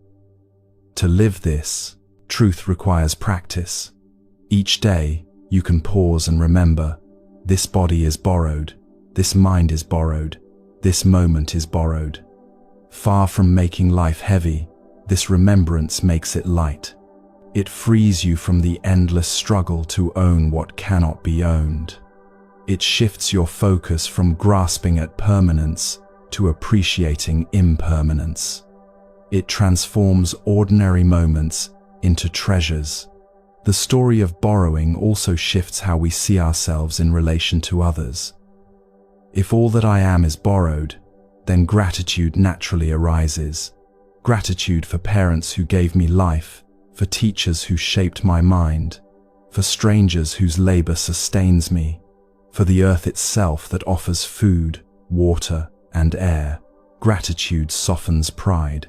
To live this, truth requires practice. Each day, you can pause and remember, this body is borrowed, this mind is borrowed, this moment is borrowed. Far from making life heavy, this remembrance makes it light. It frees you from the endless struggle to own what cannot be owned. It shifts your focus from grasping at permanence to appreciating impermanence. It transforms ordinary moments into treasures. The story of borrowing also shifts how we see ourselves in relation to others. If all that I am is borrowed, then gratitude naturally arises. Gratitude for parents who gave me life, for teachers who shaped my mind, for strangers whose labor sustains me, for the earth itself that offers food, water, and air. Gratitude softens pride.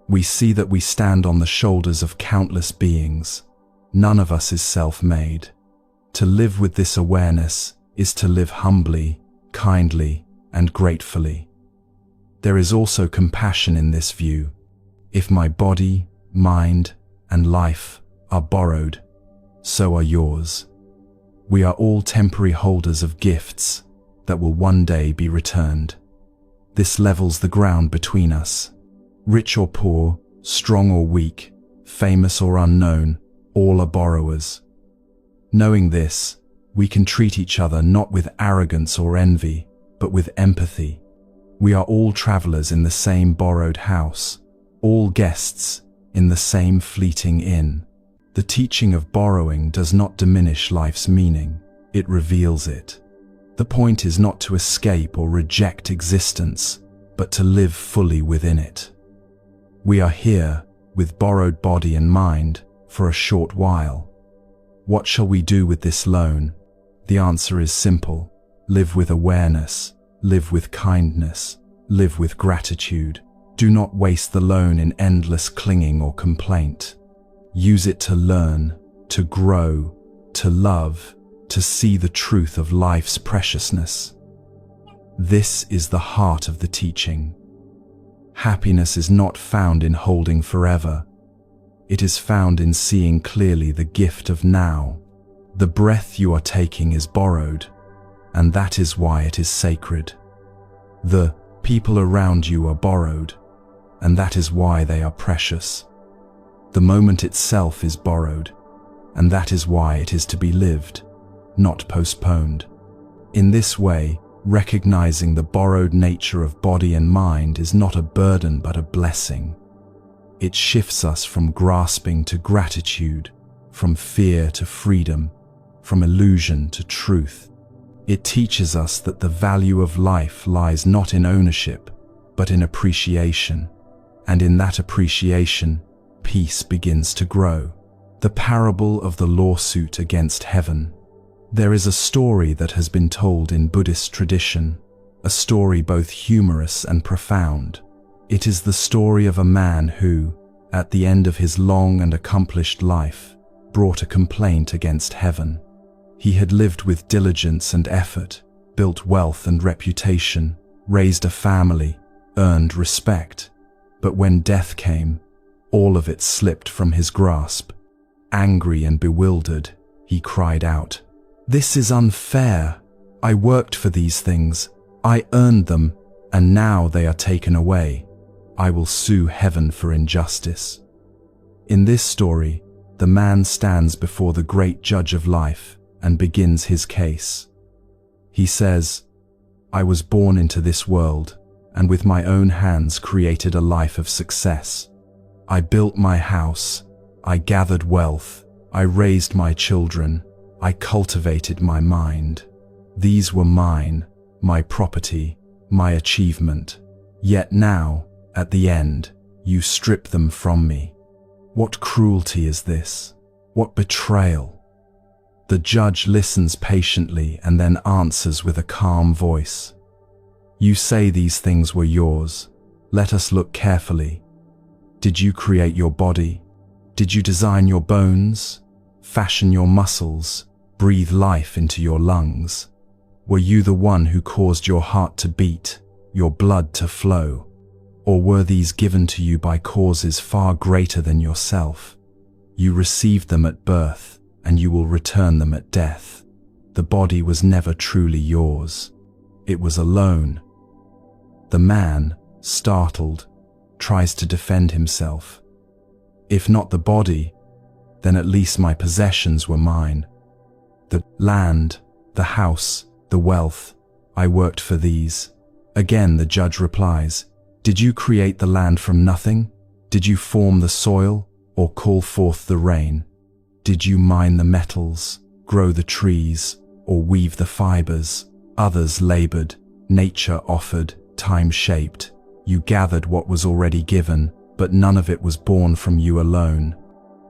We see that we stand on the shoulders of countless beings. None of us is self-made. To live with this awareness is to live humbly, kindly, and gratefully. There is also compassion in this view. If my body, mind, and life are borrowed, so are yours. We are all temporary holders of gifts that will one day be returned. This levels the ground between us. Rich or poor, strong or weak, famous or unknown, all are borrowers. Knowing this, we can treat each other not with arrogance or envy, but with empathy. We are all travelers in the same borrowed house, all guests in the same fleeting inn. The teaching of borrowing does not diminish life's meaning, it reveals it. The point is not to escape or reject existence, but to live fully within it. We are here, with borrowed body and mind, for a short while. What shall we do with this loan? The answer is simple. Live with awareness, live with kindness, live with gratitude. Do not waste the loan in endless clinging or complaint. Use it to learn, to grow, to love, to see the truth of life's preciousness. This is the heart of the teaching. Happiness is not found in holding forever. It is found in seeing clearly the gift of now. The breath you are taking is borrowed, and that is why it is sacred. The people around you are borrowed, and that is why they are precious. The moment itself is borrowed, and that is why it is to be lived, not postponed. In this way, recognizing the borrowed nature of body and mind is not a burden but a blessing. It shifts us from grasping to gratitude, from fear to freedom, from illusion to truth. It teaches us that the value of life lies not in ownership, but in appreciation, and in that appreciation, peace begins to grow. The parable of the lawsuit against heaven. There is a story that has been told in Buddhist tradition, a story both humorous and profound. It is the story of a man who, at the end of his long and accomplished life, brought a complaint against heaven. He had lived with diligence and effort, built wealth and reputation, raised a family, earned respect. But when death came, all of it slipped from his grasp. Angry and bewildered, he cried out, "This is unfair. I worked for these things. I earned them, and now they are taken away. I will sue heaven for injustice." In this story, the man stands before the great judge of life and begins his case. He says, "I was born into this world, and with my own hands created a life of success. I built my house, I gathered wealth, I raised my children, I cultivated my mind. These were mine, my property, my achievement. Yet now, at the end, you strip them from me. What cruelty is this? What betrayal?" The judge listens patiently and then answers with a calm voice. "You say these things were yours. Let us look carefully. Did you create your body? Did you design your bones, fashion your muscles, breathe life into your lungs? Were you the one who caused your heart to beat, your blood to flow? Or were these given to you by causes far greater than yourself? You received them at birth, and you will return them at death. The body was never truly yours. It was a loan." The man, startled, tries to defend himself. "If not the body, then at least my possessions were mine. The land, the house, the wealth, I worked for these." Again the judge replies, "Did you create the land from nothing? Did you form the soil, or call forth the rain? Did you mine the metals, grow the trees, or weave the fibers? Others labored, nature offered, time shaped. You gathered what was already given, but none of it was born from you alone.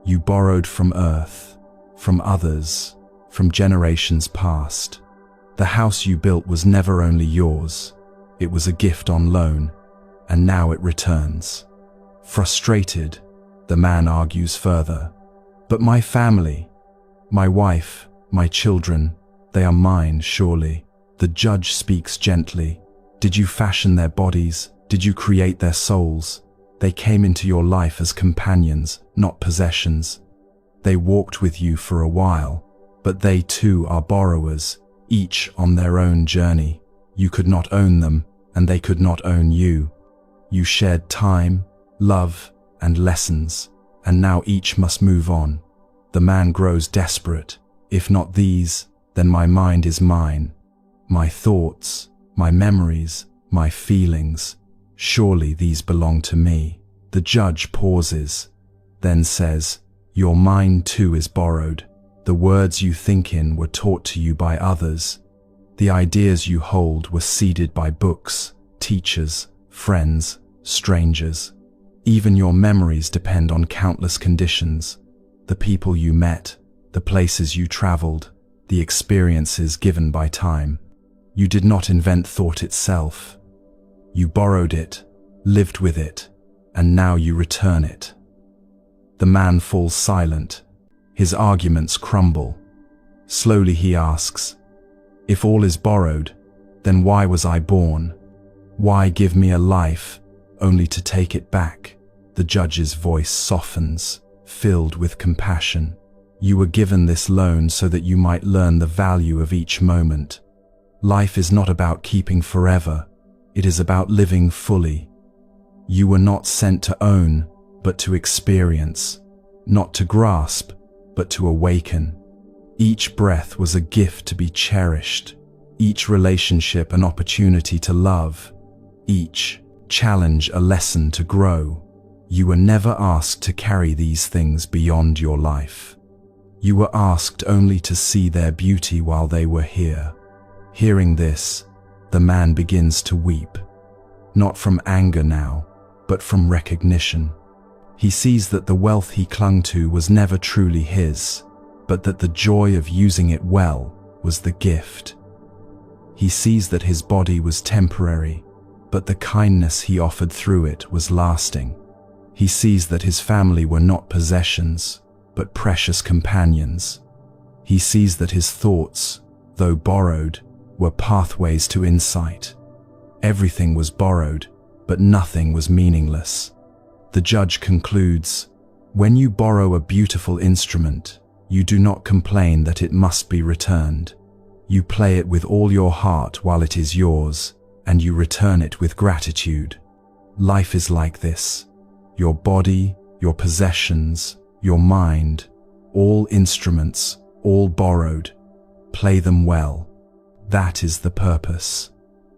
You borrowed from earth, from others, from generations past. The house you built was never only yours, it was a gift on loan, and now it returns." Frustrated, the man argues further, "But my family, my wife, my children, they are mine, surely." The judge speaks gently. "Did you fashion their bodies? Did you create their souls? They came into your life as companions, not possessions. They walked with you for a while, but they too are borrowers, each on their own journey. You could not own them, and they could not own you. You shared time, love, and lessons, and now each must move on." The man grows desperate. "If not these, then my mind is mine. My thoughts, my memories, my feelings. Surely these belong to me. The judge pauses, then says, your mind too is borrowed. The words you think in were taught to you by others. The ideas you hold were seeded by books, teachers, friends, strangers. Even your memories depend on countless conditions. The people you met, the places you traveled, the experiences given by time. You did not invent thought itself. You borrowed it, lived with it, and now you return it. The man falls silent. His arguments crumble. Slowly he asks, if all is borrowed, then why was I born? Why give me a life, only to take it back? The judge's voice softens, filled with compassion. You were given this loan so that you might learn the value of each moment. Life is not about keeping forever. It is about living fully. You were not sent to own, but to experience. Not to grasp, but to awaken. Each breath was a gift to be cherished. Each relationship an opportunity to love. Each challenge a lesson to grow. You were never asked to carry these things beyond your life. You were asked only to see their beauty while they were here. Hearing this, the man begins to weep. Not from anger now, but from recognition. He sees that the wealth he clung to was never truly his, but that the joy of using it well was the gift. He sees that his body was temporary, but the kindness he offered through it was lasting. He sees that his family were not possessions, but precious companions. He sees that his thoughts, though borrowed, were pathways to insight. Everything was borrowed, but nothing was meaningless. The judge concludes, when you borrow a beautiful instrument, you do not complain that it must be returned. You play it with all your heart while it is yours, and you return it with gratitude. Life is like this. Your body, your possessions, your mind, all instruments, all borrowed. Play them well. That is the purpose.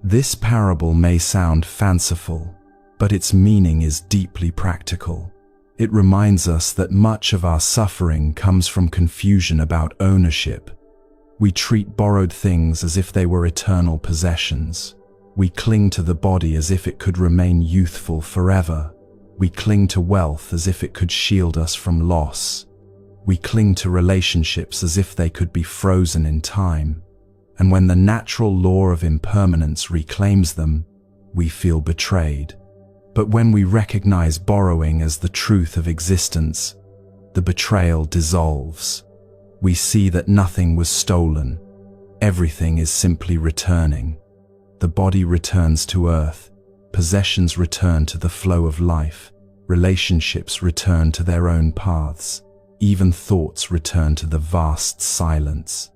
This parable may sound fanciful, but its meaning is deeply practical. It reminds us that much of our suffering comes from confusion about ownership. We treat borrowed things as if they were eternal possessions. We cling to the body as if it could remain youthful forever. We cling to wealth as if it could shield us from loss. We cling to relationships as if they could be frozen in time. And when the natural law of impermanence reclaims them, we feel betrayed. But when we recognize borrowing as the truth of existence, the betrayal dissolves. We see that nothing was stolen. Everything is simply returning. The body returns to earth. Possessions return to the flow of life. Relationships return to their own paths. Even thoughts return to the vast silence.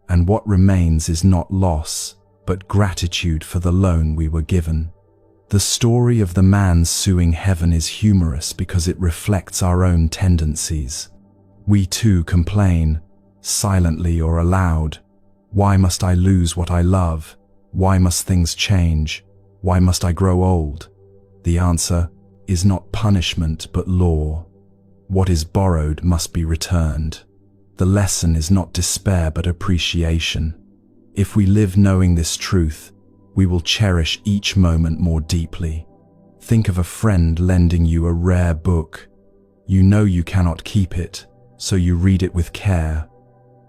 And what remains is not loss, but gratitude for the loan we were given. The story of the man suing heaven is humorous because it reflects our own tendencies. We too complain, silently or aloud. Why must I lose what I love? Why must things change? Why must I grow old? The answer is not punishment but law. What is borrowed must be returned. The lesson is not despair but appreciation. If we live knowing this truth, we will cherish each moment more deeply. Think of a friend lending you a rare book. You know you cannot keep it, so you read it with care.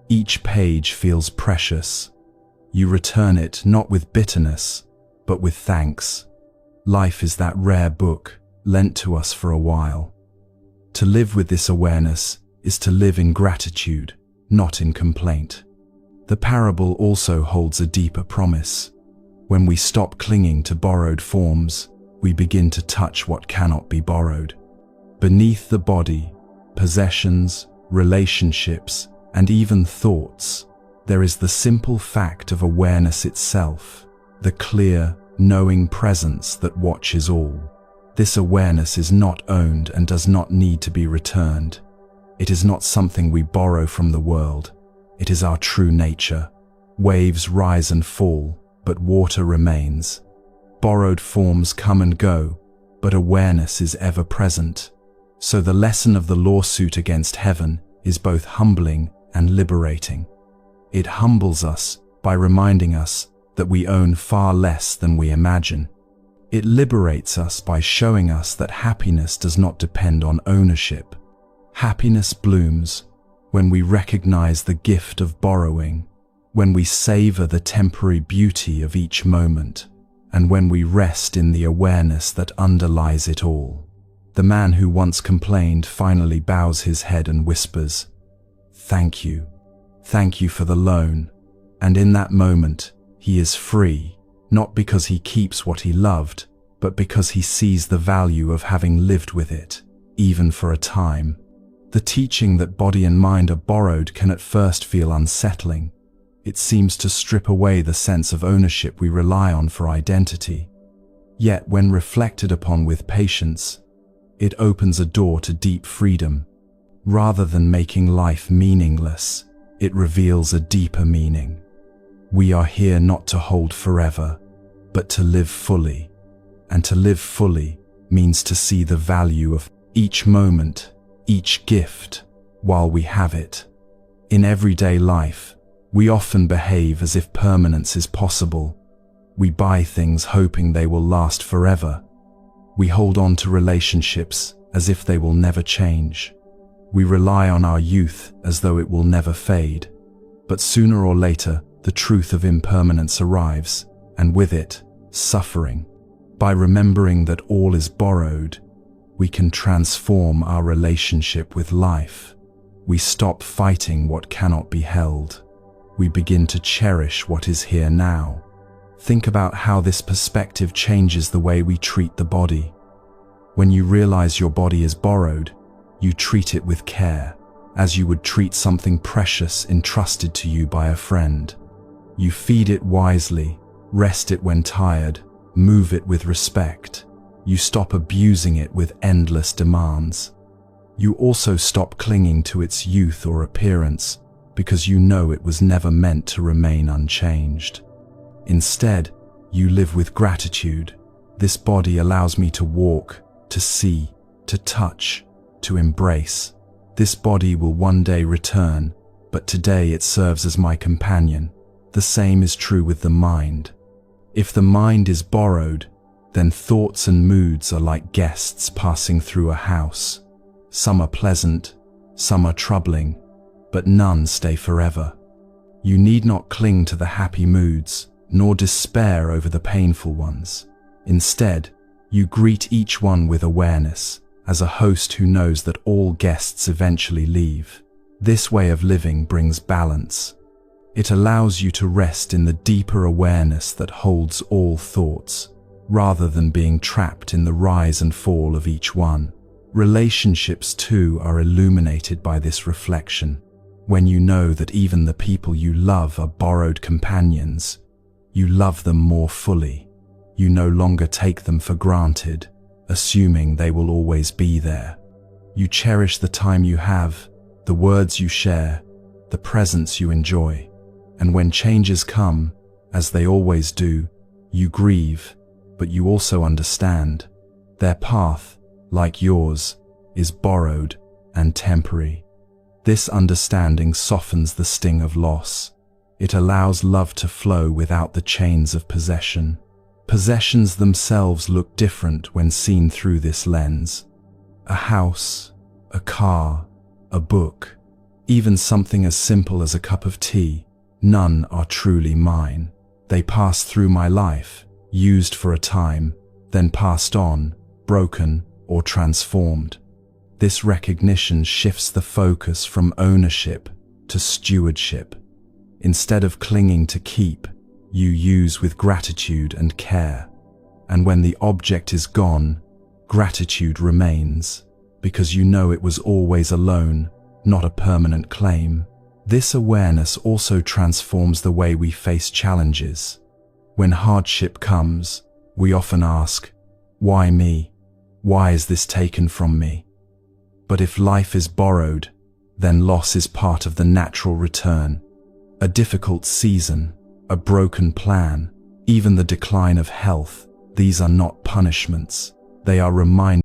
Each page feels precious. You return it not with bitterness, but with thanks. Life is that rare book, lent to us for a while. To live with this awareness is to live in gratitude, not in complaint. The parable also holds a deeper promise. When we stop clinging to borrowed forms, we begin to touch what cannot be borrowed. Beneath the body, possessions, relationships, and even thoughts, there is the simple fact of awareness itself, the clear, knowing presence that watches all. This awareness is not owned and does not need to be returned. It is not something we borrow from the world. It is our true nature. Waves rise and fall, but water remains. Borrowed forms come and go, but awareness is ever present. So the lesson of the lawsuit against heaven is both humbling and liberating. It humbles us by reminding us that we own far less than we imagine. It liberates us by showing us that happiness does not depend on ownership. Happiness blooms when we recognize the gift of borrowing, when we savor the temporary beauty of each moment, and when we rest in the awareness that underlies it all. The man who once complained finally bows his head and whispers, "Thank you. Thank you for the loan." And in that moment, he is free, not because he keeps what he loved, but because he sees the value of having lived with it, even for a time. The teaching that body and mind are borrowed can at first feel unsettling. It seems to strip away the sense of ownership we rely on for identity. Yet when reflected upon with patience, it opens a door to deep freedom. Rather than making life meaningless, it reveals a deeper meaning. We are here not to hold forever, but to live fully. And to live fully means to see the value of each moment, each gift, while we have it. In everyday life, we often behave as if permanence is possible. We buy things hoping they will last forever. We hold on to relationships as if they will never change. We rely on our youth as though it will never fade. But sooner or later, the truth of impermanence arrives, and with it, suffering. By remembering that all is borrowed, we can transform our relationship with life. We stop fighting what cannot be held. We begin to cherish what is here now. Think about how this perspective changes the way we treat the body. When you realize your body is borrowed, you treat it with care, as you would treat something precious entrusted to you by a friend. You feed it wisely, rest it when tired, move it with respect. You stop abusing it with endless demands. You also stop clinging to its youth or appearance because you know it was never meant to remain unchanged. Instead, you live with gratitude. This body allows me to walk, to see, to touch, to embrace. This body will one day return, but today it serves as my companion. The same is true with the mind. If the mind is borrowed, then thoughts and moods are like guests passing through a house. Some are pleasant, some are troubling, but none stay forever. You need not cling to the happy moods, nor despair over the painful ones. Instead, you greet each one with awareness, as a host who knows that all guests eventually leave. This way of living brings balance. It allows you to rest in the deeper awareness that holds all thoughts, rather than being trapped in the rise and fall of each one. Relationships too are illuminated by this reflection. When you know that even the people you love are borrowed companions, you love them more fully. You no longer take them for granted, assuming they will always be there. You cherish the time you have, the words you share, the presence you enjoy. And when changes come, as they always do, you grieve, but you also understand. Their path, like yours, is borrowed and temporary. This understanding softens the sting of loss. It allows love to flow without the chains of possession. Possessions themselves look different when seen through this lens. A house, a car, a book, even something as simple as a cup of tea, none are truly mine. They pass through my life, used for a time, then passed on, broken or transformed. This recognition shifts the focus from ownership to stewardship. Instead of clinging to keep, you use with gratitude and care. And when the object is gone, gratitude remains, because you know it was always a loan, not a permanent claim. This awareness also transforms the way we face challenges. When hardship comes, we often ask, "Why me? Why is this taken from me?" But if life is borrowed, then loss is part of the natural return. A difficult season, a broken plan, Even the decline of health, these are not punishments. They are reminders